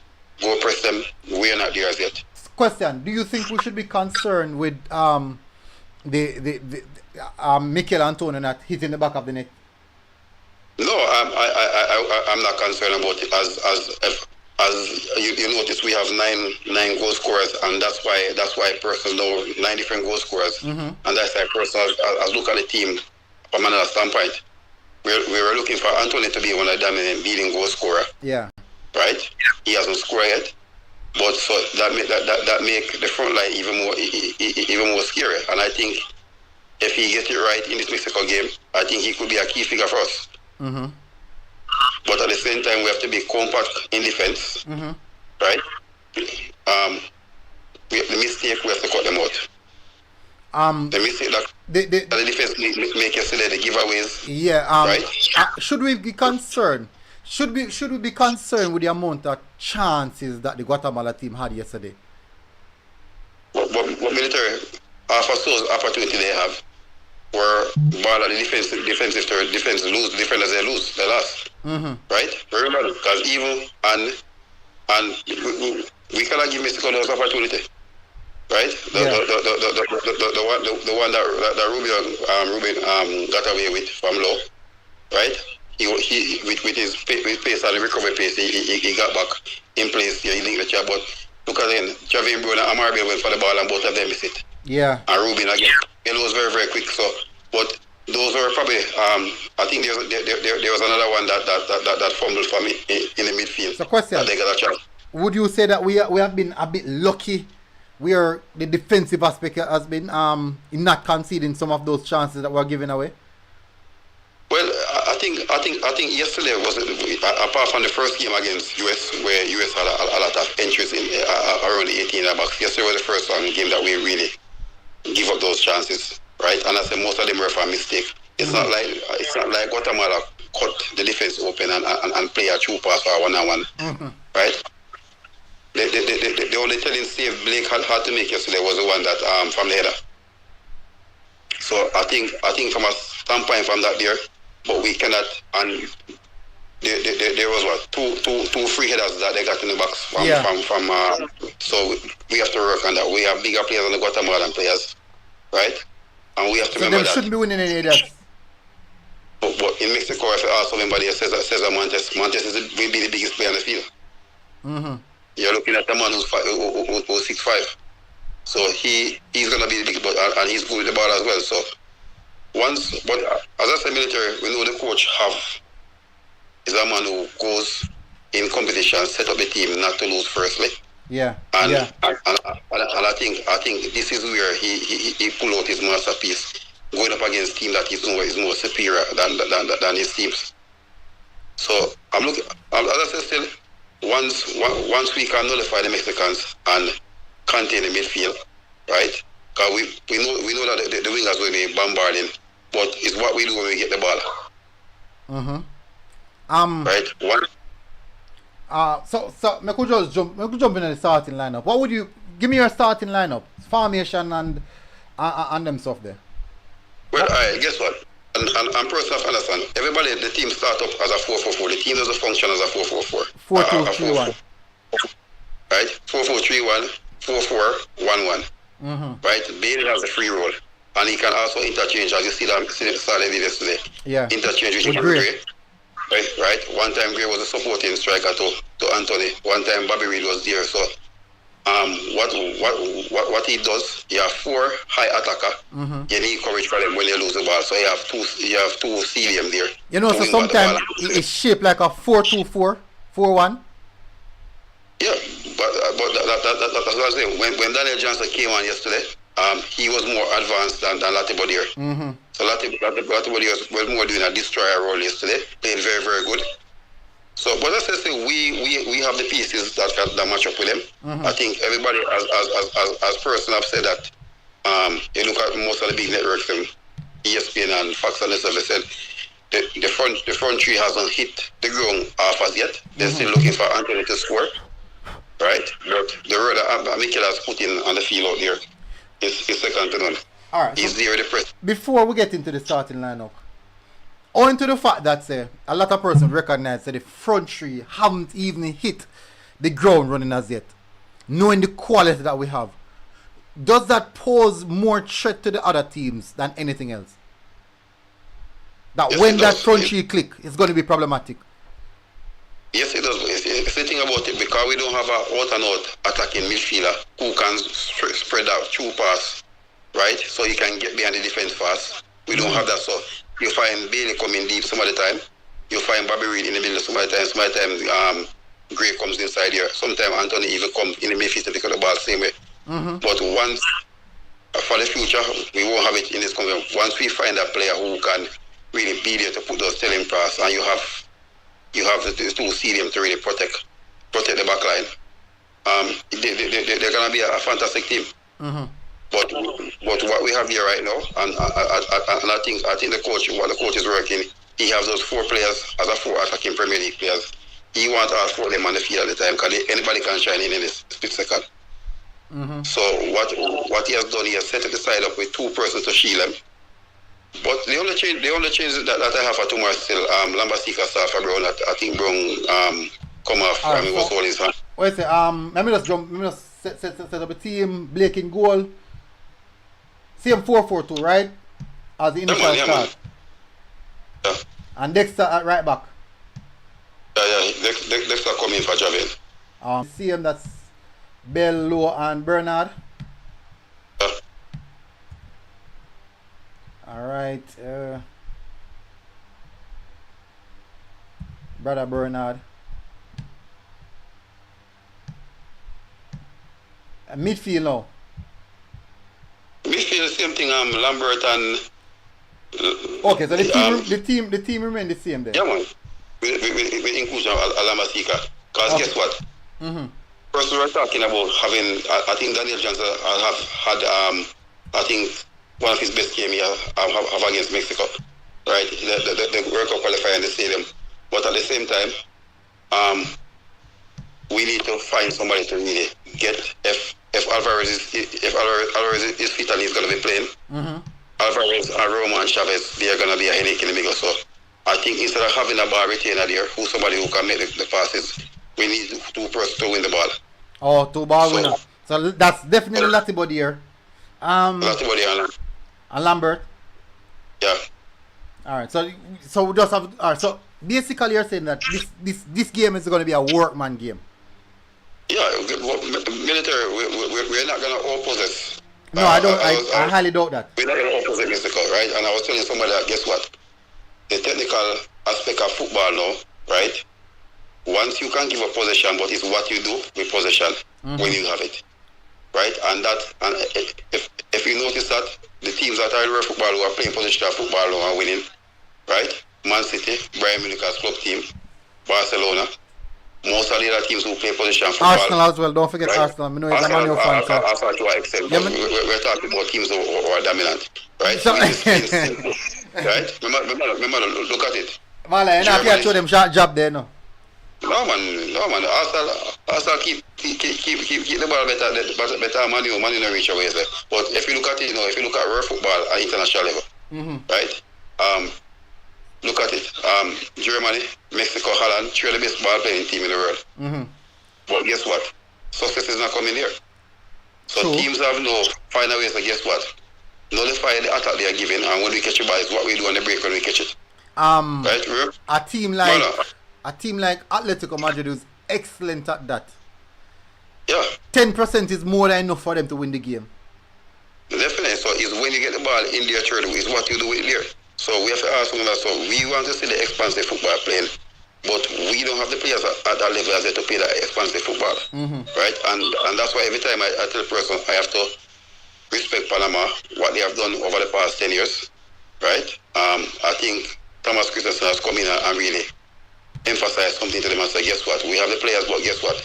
go press them, we're not there as yet. Question, do you think we should be concerned with the Mikel Antonio not hitting the back of the net? No, I'm not concerned about it. As you notice, we have nine goal scorers, and that's why persons know 9 different goal scorers, and that's why persons as look at the team from another standpoint. We were looking for Antonio to be one of the dominant leading goal scorer. Yeah. Right. He hasn't scored yet, but so that make the front line even more scary. And I think if he gets it right in this Mexico game, I think he could be a key figure for us. Mm-hmm. But at the same time, we have to be compact in defense, right? The mistake, we have to cut them out. The mistake that the defense make yesterday, the giveaways. Yeah. Right? Should we be concerned? Should we be concerned with the amount of chances that the Guatemala team had yesterday? What military opportunity they have? Where ball at the defensive third, defense lose, the defenders they lose, they lost. Right? Very well. Because even and we cannot give Mexico those opportunity. Right? The one that Ruben got away with from low. Right? He with his pace and recovery pace, he got back in place here, he linked the chat, but look at him, Javier Bruno and Amarbia went for the ball and both of them missed it. Yeah. And Ruben again. It was very, very quick. So, but those were probably. I think there was another one that fumbled for me in the midfield. So, question: they got a chance. Would you say that we have been a bit lucky, where the defensive aspect has been in not conceding some of those chances that were given away? Well, I think yesterday was apart from the first game against US, where US had a lot of entries in around the 18 box. Yesterday was the first game that we really give up those chances, right? And I say most of them were for a mistake. It's not like Guatemala cut the defense open and play a true pass or one-on-one, right? The only telling save Blake had to make yesterday was the one that from the header. So I think from a standpoint from that there, but we cannot. And there was what two free headers that they got in the box from so we have to work on that. We have bigger players than the Guatemalan players, right? And we have to remember that. So they shouldn't be winning any of that. But in Mexico, if you ask somebody Cesar Montes will be the biggest player on the field. You're looking at a man who's 6'5". So he's gonna be the biggest, and he's good with the ball as well. So but as I said, military, we know the coach is a man who goes in competition, set up the team not to lose firstly. Yeah. And I think this is where he pull out his masterpiece, going up against a team that is more superior than his teams. So I'm looking, as I said, still once we can nullify the Mexicans and contain the midfield, right? Because we know that the wingers will be bombarding, but it's what we do when we get the ball. Right? So me could just jump in the starting lineup. What would you give me your starting lineup? Formation and them stuff there. Well, guess what? And personally, understand, everybody, the team start up as a 4-4-4. The team doesn't function as a 4-4-4. 4-2-3-1. Right? 4-4-3-1, 4-4-1-1. Right? Bailey has a free role. And he can also interchange, as you see that started yesterday. Yeah. Interchange with Gray. Right? One time Gray was a supporting striker to Anthony. One time Bobby Reed was there. So what he does, you have 4 high attacker. You need coverage for them when you lose the ball. So you have two CDM there. You know, so sometimes it's shaped like a 4-2-4, 4-1. Yeah, but that's what I'm saying. When Daniel Johnson came on yesterday, he was more advanced than Latibodier. So Latibodier was more doing a destroyer role yesterday. Played very, very good. So, but as I say, we have the pieces that match up with them. I think everybody, as person, have said that. You look at most of the big networks, ESPN and Fox and stuff. They said the front three hasn't hit the ground half as yet. They're still looking for Anthony to score, right? But the role that Mikel has put in on the field out there is second to none. All right. He's there with the press. Before we get into the starting lineup, owing to the fact that a lot of persons recognize that the front three haven't even hit the ground running as yet, knowing the quality that we have, does that pose more threat to the other teams than anything else? That yes, when that front three click, it's going to be problematic. Yes, it does. It's the thing about it, because we don't have an out-and-out attacking midfielder who can spread out through pass, right? So you can get behind the defense fast. We don't have that. So you find Bailey coming deep some of the time. You find Bobby Reed in the middle some of the time. Some of the time Gray comes inside here. Sometimes Anthony even comes in the midfield to pick up the ball the same way. But once, for the future, we won't have it in this conference. Once we find a player who can really be there to put those telling pass, and you have the two CDM to really protect the back line, they're going to be a fantastic team. But what we have here right now, and I think the coach, what the coach is working, he has those 4 players as a 4 attacking Premier League players. He wants all 4 of them on the field at the time, because anybody can shine in this split second. So what he has done, he has set it aside up with 2 persons to shield him. But the only change that I have for tomorrow is still Lambasika start for Brown. I think Brown come off and he was holding his hand. Wait a second, let me just set up a team. Blake in goal. Same 4-4-2, right? As the initial start. Yeah. And Dexter at right back. Yeah. Dexter coming for Javel. Same, that's Bell, Lowe and Bernard. Yeah. Alright. Brother Bernard. Midfield now. Midfield, the same thing. Lambert and. Okay, so the team remain the same then. Yeah, man. With inclusion of Alamasika. Because guess what? First, we were talking about having. I think Daniel Johnson have had. I think one of his best games he have against Mexico, right? The World Cup qualifier in the stadium. But at the same time, we need to find somebody to really get if Alvarez is fit and he's going to be playing. Alvarez and Roma and Chavez, they are going to be a headache in the middle. So I think instead of having a ball retainer there, who's somebody who can make the passes, we need 2 persons to win the ball. Oh, 2 ball winner. So that's definitely Latibodier. Latibodier and Lambert. Yeah. All right. So we just have. All right. So basically, you're saying that this game is going to be a workman game. Yeah, military. We're not going to oppossess. No, I don't. I highly doubt that. We're not going to oppossess Mexico, right? And I was telling somebody that, guess what? The technical aspect of football now, right? Once you can give a possession, but it's what you do with possession when you have it, right? And if you notice that the teams that are football who are playing possession football now are winning, right? Man City, Bayern Munich's club team, Barcelona, most of the other teams who play position football. Arsenal as well. Don't forget Arsenal. I know he's a Man U fan. Arsenal to an extent. Yeah, we're talking about teams who are dominant, right? So, right? Remember, look at it. Mala, you're not here to show them short job there, no? No man. Arsenal keep the ball better. Man U no reach away there. But if you look at it, if you look at real football at international level, right? Look at it. Germany, Mexico, Holland, three of the best ball playing team in the world. But guess what? Success is not coming there. So teams have no find a way to guess what? Nullify the attack they are giving, and when we catch the ball is what we do on the break when we catch it. Right? A team like Atletico Madrid is excellent at that. Yeah. 10% is more than enough for them to win the game. Definitely. So it's when you get the ball in their third, is what you do with there. So we have to ask them that. So we want to see the expansive football playing, but we don't have the players at that level as they to play that expansive football, right? And that's why every time I tell a person I have to respect Panama, what they have done over the past 10 years, right? I think Thomas Christensen has come in and really emphasized something to them and said, guess what? We have the players, but guess what?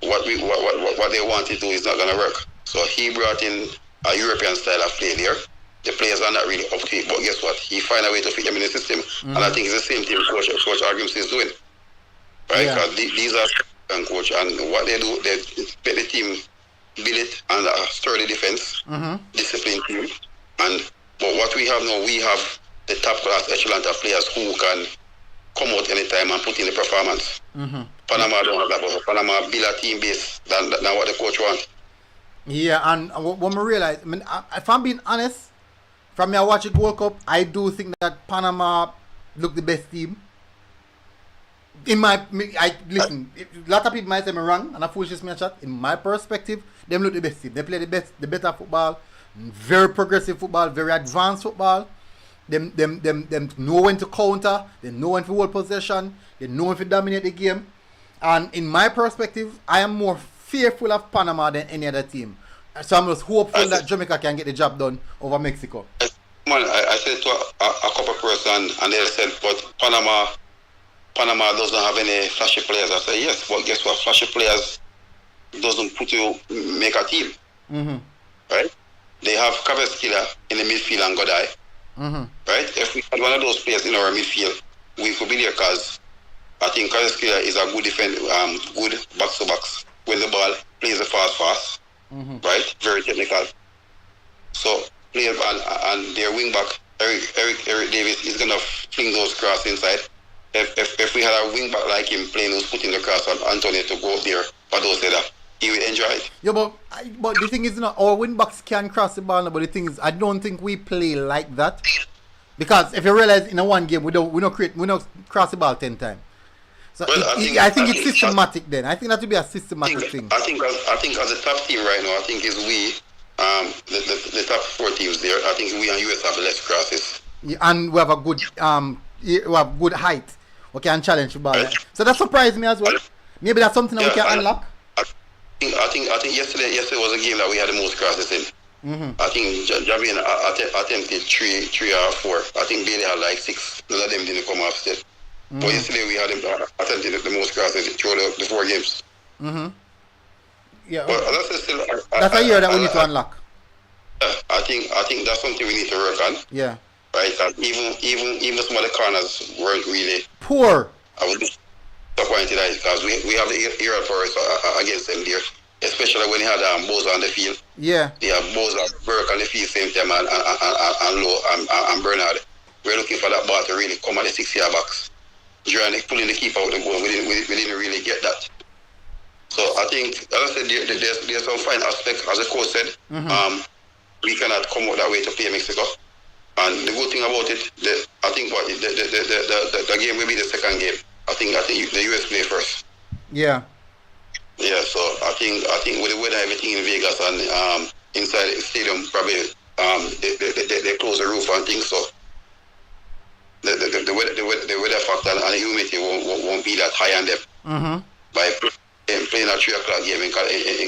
What they want to do is not going to work. So he brought in a European style of play there. The players are not really up to it, but guess what? He find a way to fit them in the system. And I think it's the same thing Coach Arguments is doing. Right? Yeah. These are coach, and what they do, they make the team build it and a sturdy defense, disciplined team. But what we have now, we have the top class echelon of players who can come out anytime and put in the performance. Panama don't have that, but Panama build a team base than what the coach wants. Yeah, and when we realize, if I'm being honest, from me I watch the World Cup, I do think that Panama look the best team. Listen, a lot of people might say me wrong, and I foolishness me a chat. In my perspective, them look the best team. They play the better football, very progressive football, very advanced football. Them know when to counter, they know when to hold possession, they know when to dominate the game. And in my perspective, I am more fearful of Panama than any other team. So I'm just hopeful that Jamaica can get the job done over Mexico. Man, I said to a couple of persons, and they said, but Panama doesn't have any flashy players. I said, yes, but guess what? Flashy players doesn't put you make a team. Right? They have Cavesquilla in the midfield and Godai. Right? If we had one of those players in our midfield, we could be there because I think Cavesquilla is a good defender, good box to box. When the ball plays the fast. Right? Very technical. So players and their wing back, Eric Davis is gonna fling those crosses inside. If we had a wing back like him playing who's putting the cross on Antonio to go up there, but those say that he will enjoy it. Yeah, but the thing is, our wing backs can cross the ball, but the thing is, I don't think we play like that. Because if you realize in a one game we don't cross the ball 10 times. So well, I think it's systematic then. I think that would be a systematic thing. I think as a top team right now, I think is we the top 4 teams there. I think we and US have less crosses. Yeah, and we have a good height. We can challenge the ball. Right. So that surprised me as well. Maybe that's something that we can unlock. I think yesterday was a game that we had the most crosses in. I think Javier attempted 3 or 4. I think Bailey had like 6. None of them didn't come off still. But yesterday we had him attempted the most crosses through the 4 games. Yeah. But that's a year that we need to unlock. I think that's something we need to work on. Yeah. Right. Even some of the corners weren't really poor. I was disappointed because we have the aerial force against them there, especially when he had Boza on the field. Yeah. Yeah, Boza, Burke on the field same time and Low and Bernard. We're looking for that ball to really come at the 6-yard box. During pulling the keeper out the goal, we didn't really get that. So I think, as I said, there's some fine aspect, as the coach said. We cannot come out that way to play Mexico. And the good thing about it, I think the game will be the second game. I think the US play first. Yeah. Yeah. So I think with the weather, everything in Vegas and inside the stadium, probably they close the roof and things. So the weather factor and the humidity won't be that high on them. By playing a 3 o'clock game in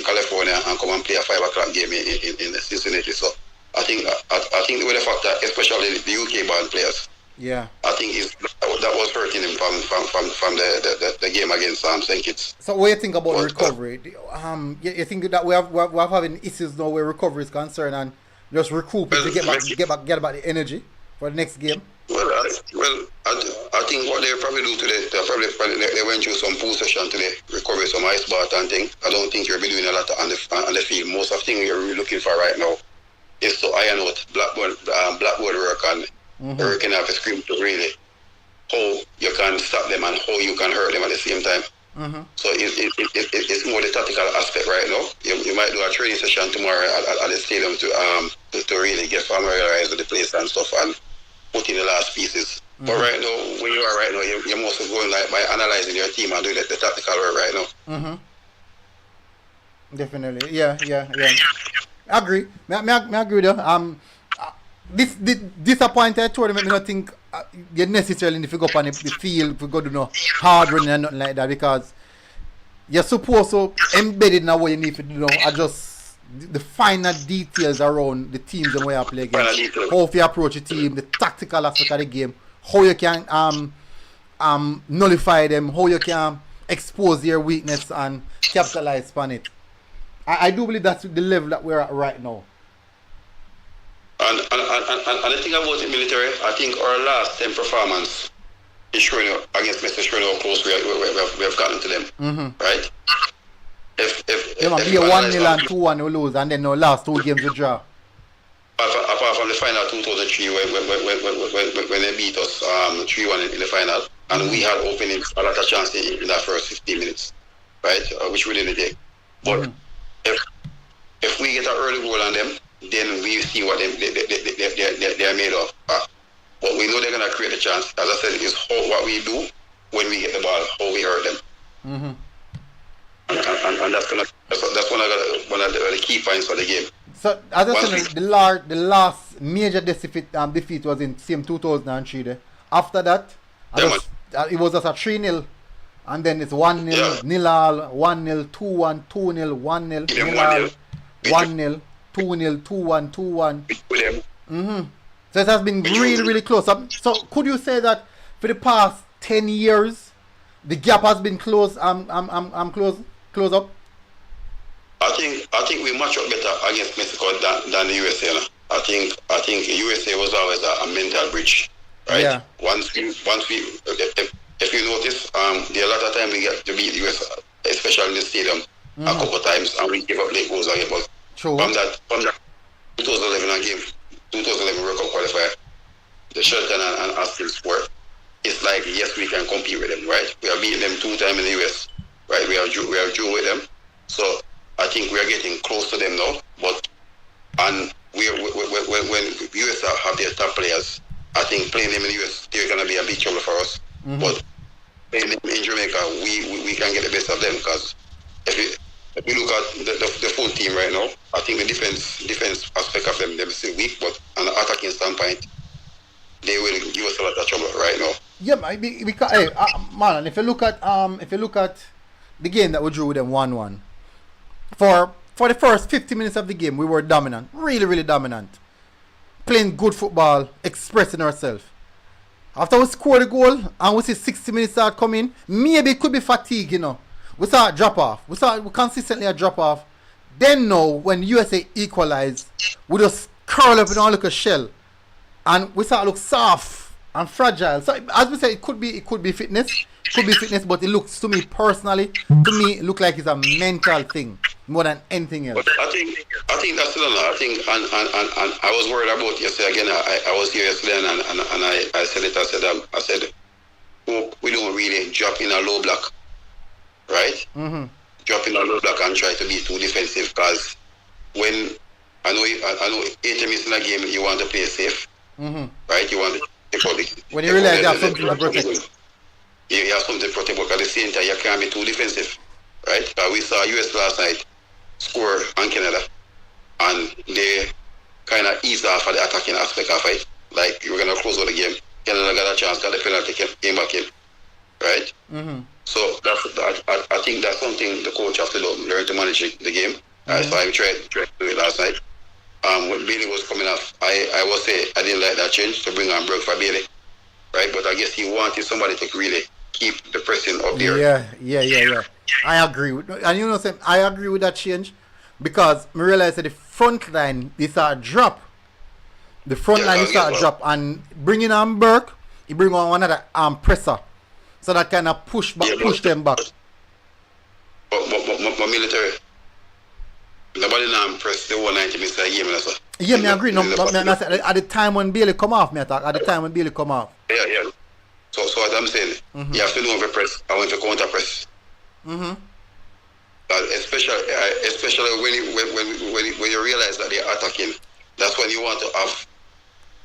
California and come and play a 5 o'clock game in Cincinnati. So I think the weather factor, especially the UK band players, I think that was hurting him from the game against St. Kitts. So what do you think about recovery? You think that we have having issues now where recovery is concerned and just recoup to get back the energy for the next game? Well, I think what they probably do today, they went through some pool session today, recovery some ice bath and thing. I don't think you'll be doing a lot on the field. Most of the thing you're really looking for right now is to iron out blackboard work and you can have a screen to really how you can stop them and how you can hurt them at the same time. So it's more the tactical aspect right now. You might do a training session tomorrow at the stadium to really get familiarized with the place and stuff and put in the last pieces. But right now, where you are right now, you're mostly going like by analyzing your team and doing the tactical work right now. Definitely, yeah. I agree. I agree though. This disappointed tournament, I don't think you necessarily need to go up on the field if you go to no hard running and nothing like that, because you're supposed to embed it in what you need to do now, adjust the finer details around the teams and where you play against, how you approach the team, the tactical aspect of the game, how you can nullify them, how you can expose their weakness and capitalize on it. I do believe that's the level that we're at right now. And the thing about the military, I think our last 10 performance is showing against Mr. showing how close we have gotten to them, right? If be a 1-0 and 2-1 we lose, and then the last 2 games we draw. Apart from the final 2003 when they beat us 3-1 in the final, and we had opening a lot of chances in that first 15 minutes, right? Which we didn't take. But if we get an early goal on them, then we see what they're made of. But we know they're going to create a chance. As I said, it's what we do when we get the ball, how we hurt them. And that's one of the key points for the game. So, as I said, the last major defeat was in same 2003. There. After that, it was just a 3-0. And then it's 1-0, 0-1, 1-0, 2-1, 2-0, 1-0, 0-1, 1-0. 2-0, 2-1, 2-1. So it has been really close. So could you say that for the past 10 years, the gap has been close? Close up. I think we match up better against Mexico than the USA. No? I think USA was always a mental bridge, right? Yeah. Once we if you notice, there are a lot of time we get to beat the US, especially in the stadium, a couple of times, and we give up late goals again. But true. From that 2011 game, 2011 World Cup qualifier, the Shelton and Austin sport, it's like, yes, we can compete with them, right? We are beating them 2 times in the US, right? We are drew with them. So I think we are getting close to them now. But when US have their top players, I think playing them in the US, they're going to be a big trouble for us. But playing them in Jamaica, we can get the best of them, because if we look at the full team right now, I think the defense aspect of them, they're still weak, but on the attacking standpoint, they will give us a lot of trouble right now. Yeah, because man, if you look at the game that we drew with them 1-1, for the first 50 minutes of the game, we were dominant, really dominant, playing good football, expressing ourselves. After we scored the goal and we see 60 minutes start coming, maybe it could be fatigue, you know. We saw a drop off. We consistently a drop off. Then now, when USA equalized, we just curl up in our little shell, and we saw it look soft and fragile. So as we said, it could be fitness, but it looks to me personally, it look like it's a mental thing more than anything else. But I think that's still a lot. I think, and I was worried about yesterday again. I was here yesterday, and I said it. I said, hope we don't really drop in a low block. Right? Drop in a low block and try to be too defensive, because when I know 80 minutes in a game, you want to play safe, right? You want to take out the, when you realize you have something to protect. You have something to protect, but at the same time, you can't be too defensive, right? We saw US last night score on Canada, and they kind of eased off of the attacking aspect of it. Like, you were going to close out the game. Canada got a chance, got the penalty, came back in, right? So I think that's something the coach has to learn to manage the game. So I tried to do it last night. When Bailey was coming off, I will say I didn't like that change to bring on Brook for Bailey. right? But I guess he wanted somebody to really keep the pressing up there. Yeah. I agree with, and you know, Sam, I agree with that change because I realize that the front line they start drop. The front line they start drop, and bringing on Burke, he bring on one other presser, so that kind of push them back. But military, nobody now press the 190 minutes of the game. Yeah, I agree. No, at the time when Bailey come off, at the time when Bailey come off. Yeah. So what I'm saying, you have to know if press. I want to counter press. Especially when you realize that they're attacking, that's when you want to have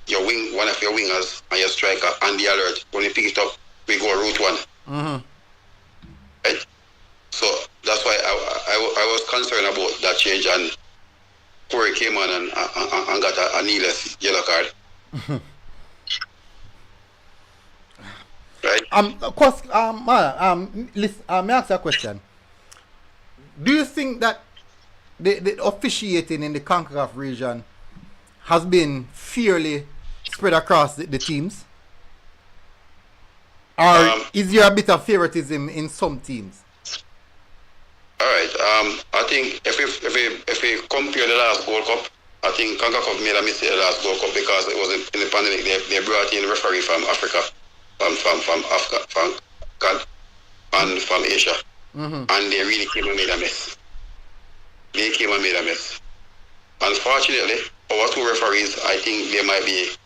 your one of your wingers and your striker on the alert. When you pick it up, we go route one. Right? So that's why I was concerned about that change, and Corey came on and got a needless yellow card. Right? Of course, listen, may I ask you a question? Do you think that the officiating in the Concacaf region has been fairly spread across the teams? Or is there a bit of favoritism in some teams? Alright, I think if we compare the last Gold Cup, I think Concacaf made a mistake the last Gold Cup because it was in the pandemic. They brought in a referee from Africa, from Africa and from Asia. And they really came and made a mess. Unfortunately, our two referees, I think they might be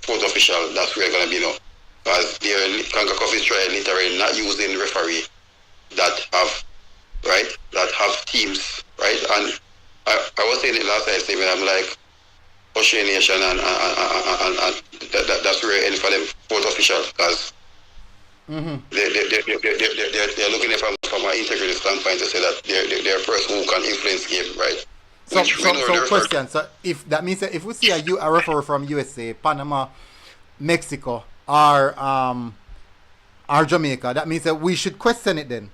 fourth official. That's where it's going to be now. Because Concacaf is trying literally not using referee that have teams, right? And I was saying it last time, Stephen, I'm like, Ocean Nation and that's where it for them fourth official, because they're looking at from an integrity standpoint to say that they're a person who can influence game, right? So question. So if that means that if we see a referee from USA, Panama, Mexico, or Jamaica, that means that we should question it then.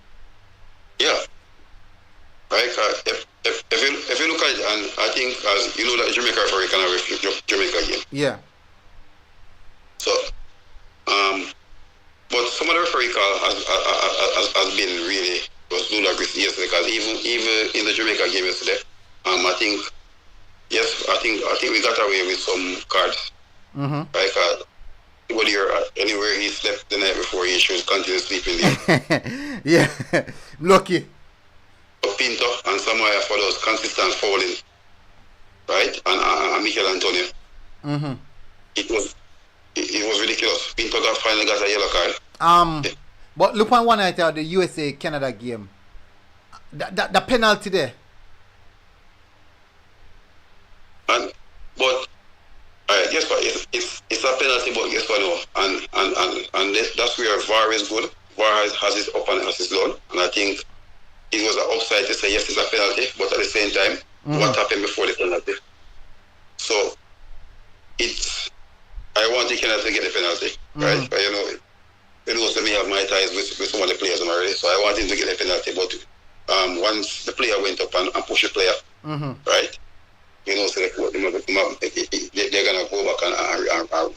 Yeah. Right. If you look at it, and I think as you know that Jamaica referee cannot reflect Jamaica game. Yeah. So, but some of the referee call has been really was ludicrous yesterday, because even in the Jamaica game yesterday, I think we got away with some cards. Like anywhere he slept the night before, he should continue sleeping there. Yeah, lucky. Pinto and Samoa for those consistent fouling, right? And Michael Antonio. It was ridiculous. Pinto finally got a yellow card. But look on one night the USA Canada game. The penalty there. But guess what? It's a penalty, but guess what? No. And that's where VAR is good. VAR has its up and has its down, and I think it was an upside to say yes, it's a penalty, but at the same time, what happened before the penalty? So I want the Canada to get the penalty, right? But you know, so me have my ties with some of the players already, so I want him to get the penalty. But once the player went up and pushed the player, right? You know, so they're gonna go back and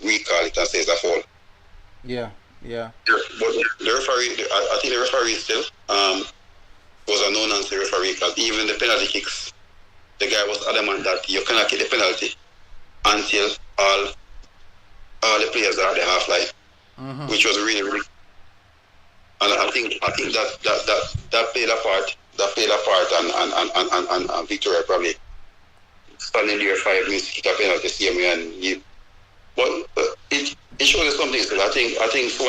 recall it and say it's a foul. Yeah. But the referee, I think the referee still was a no-nonsense referee, because even the penalty kicks, the guy was adamant that you cannot kick the penalty until all the players are at the half line, which was really, really. And I think that played a part. And Victoria probably standing there 5 minutes to kick a penalty, same way, but it shows you something. So I think some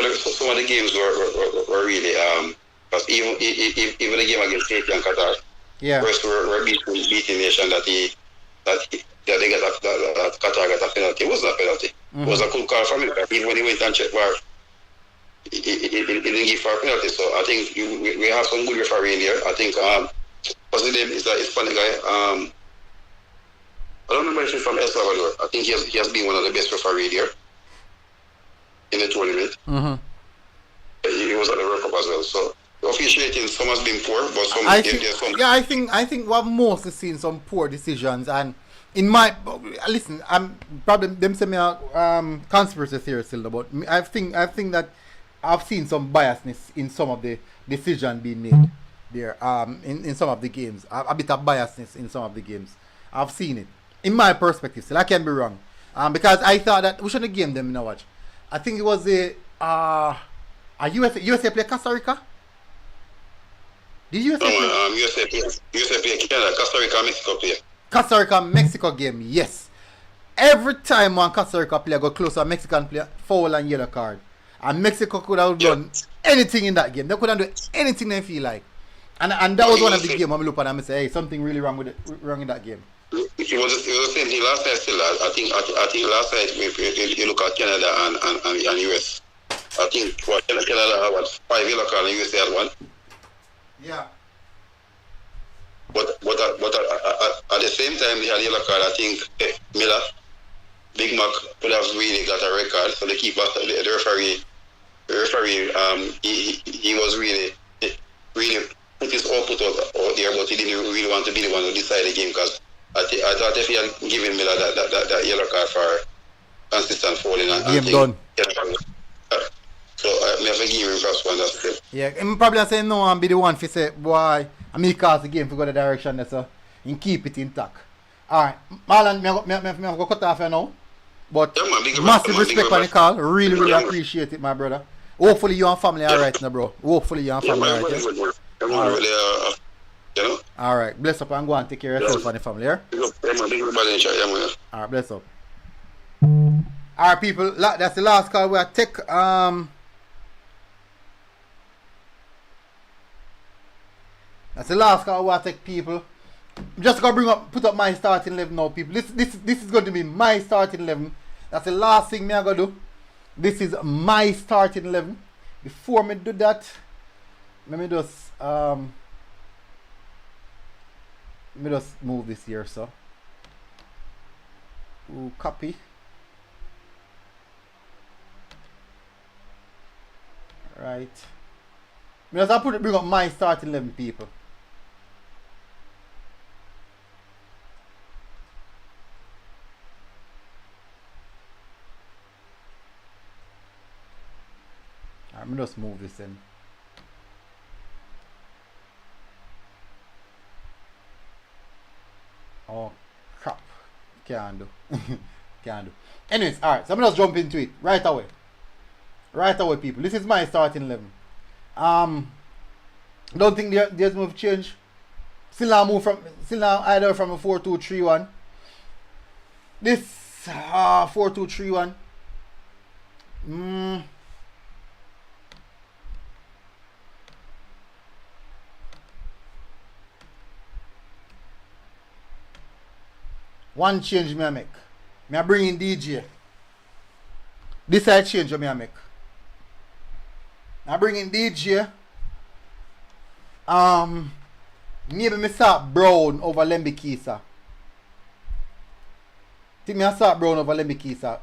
of the games were really because even the game against Haiti and Qatar, first were beating nation that Qatar got a penalty. It wasn't a penalty. It was a good call from him. Even when he went and checked VAR, he didn't give for a penalty. So I think we have some good referee in there. I think what's his name is that Hispanic guy. I don't remember if he's from El Salvador. I think he has been one of the best referees there in the tournament. He was at the World Cup as well. So officiating, some has been poor, but some. I think we have mostly seen some poor decisions, and in my listen, I'm probably them say me a conspiracy theory still, but I think that I've seen some biasness in some of the decision being made there. In some of the games, a bit of biasness in some of the games. I've seen it in my perspective. Still, I can be wrong. Because I thought that we shouldn't game them in a watch. I think it was a USA play Costa Rica. Did USA play? USA play Canada, Costa Rica, Mexico play. Costa Rica Mexico game, yes. Every time one Costa Rica player go close to a Mexican player, foul and yellow card. And Mexico could have done anything in that game. They couldn't do anything they feel like. And that was one of the games when I look at them and say, hey, something really wrong in that game. It was the same thing last night still. I think last night if you look at Canada and US. I think Canada had 5 yellow cards and USA had 1. Yeah. But at the same time they had yellow card. I think Miller, Big Mac could have really got a red card. So the keeper, the referee, he was really put his output out there, but he didn't really want to be the one to decide the game because I thought if he had given Miller that yellow card for consistent fouling and game done. So I have to give him perhaps one that's it. Yeah, I'm probably saying no and be the one to say, boy, I mean cause the game to go the direction there, so and keep it intact. Alright, Marlon, me go cut off here now. But massive respect for the call. Really appreciate it, my brother. Hopefully you and family are right now, bro. Hopefully you and family are right. Alright, bless up and go and take care of yourself and the family, yeah? Alright, bless up. Alright, people, that's the last call we take. That's the last call we take, people. I'm just gonna put up my starting 11 now, people. This is going to be my starting 11. That's the last thing I'm gonna do. This is my starting 11. Before me do that, let me just move this here, so. Ooh, copy. Right. Because I bring up my starting 11, people. I'm just move this in. Oh crap. Can't do. Can't do. Anyways, alright, so I'm just jump into it right away. Right away, people. This is my starting 11. Don't think there's move change. Still now either from a 4-2-3-1. This 4-2-3-1. One change me I make. Me I bring in DJ. This I change me I make. I bring in DJ. Maybe me start Brown over Lembikisa. Think me I start Brown over Lembikisa.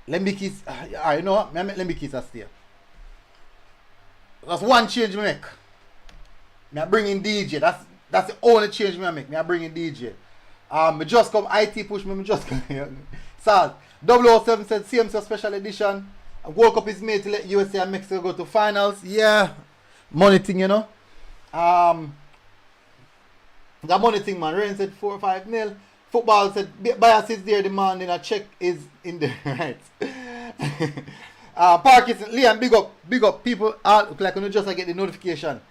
Lembikisa, you know what? Me I make Lembikisa stay. That's one change me make. Me I bring in DJ. That's the only change me I make. Me I bring in DJ. Me just come IT push me just come Salt. 007 said CMC special edition. World Cup is made to let USA and Mexico go to finals. Yeah. Money thing, you know. The money thing, man. Rain said 4-5-0. Football said bias is there, demanding a check is in there. Right. Parkinson, Liam, big up people. Like you know, just like get the notification.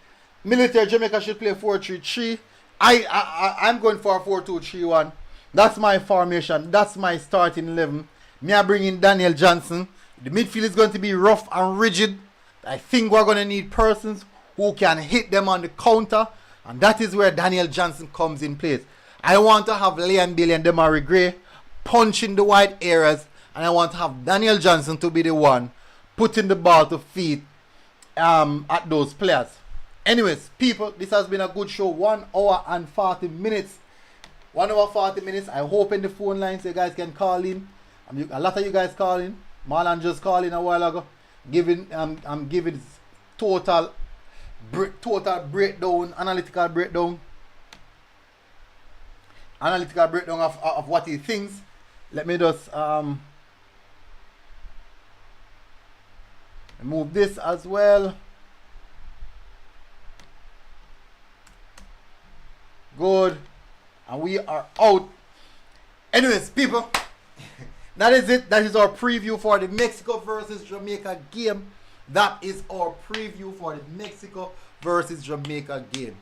Military Jamaica should play 4-3-3. I'm going for a 4-2-3-1. That's my formation. That's my starting 11. Me I bring in Daniel Johnson. The midfield is going to be rough and rigid. I think we're going to need persons who can hit them on the counter. And that is where Daniel Johnson comes in place. I want to have Leon Bailey and Demarai Gray punching the wide areas. And I want to have Daniel Johnson to be the one putting the ball to feet at those players. Anyways, people, this has been a good show. 1 hour and 40 minutes. 1 hour 40 minutes. I hope in the phone line so you guys can call in. A lot of you guys calling. Marlon just called in a while ago. I'm giving total breakdown, analytical breakdown. analytical breakdown of what he thinks. Let me just move this as well. Good. And we are out. Anyways, people, that is it. That is our preview for the Mexico versus Jamaica game. That is our preview for the Mexico versus Jamaica game.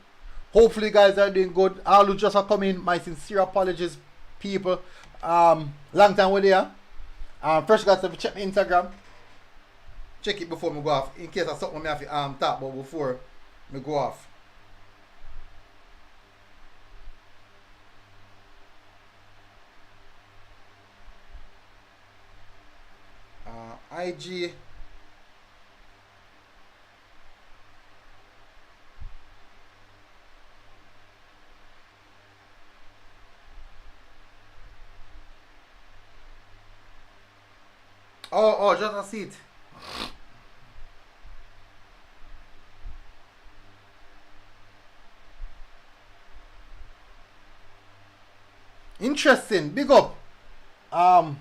Hopefully, you guys are doing good. All who just are coming, my sincere apologies, people. Long time we're there. First, guys, have to check my Instagram. Check it before I go off, in case I something I have to talk about before I go off. IG. Oh, just a seat. Interesting. Big up. All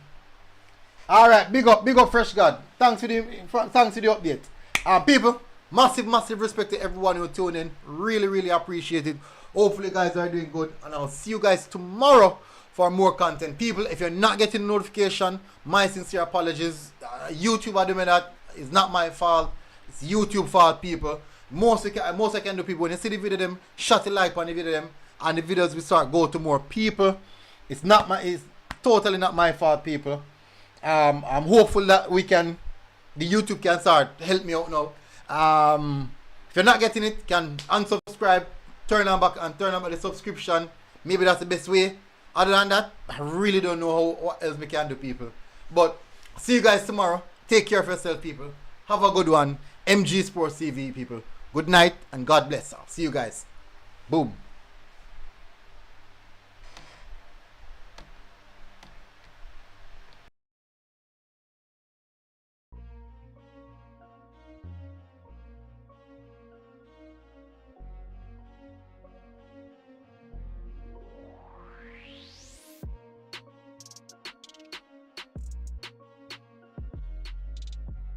right. Big up, Fresh God. Thanks for the update. People, massive respect to everyone who tuned in. Really appreciate it. Hopefully, you guys are doing good, and I'll see you guys tomorrow for more content. People, if you're not getting notification, my sincere apologies. YouTube are doing that. It's not my fault. It's YouTube fault, people. Most I can do, people, when you see the video them, shut a like on the video them, and the videos will start go to more people. It's totally not my fault, people. I'm hopeful that the YouTube can start help me out now. If you're not getting it, can unsubscribe, turn on the subscription. Maybe that's the best way. Other than that, I really don't know what else we can do, people. But see you guys tomorrow. Take care of yourself, people. Have a good one. MG Sports TV, people. Good night and God bless. I'll see you guys. Boom.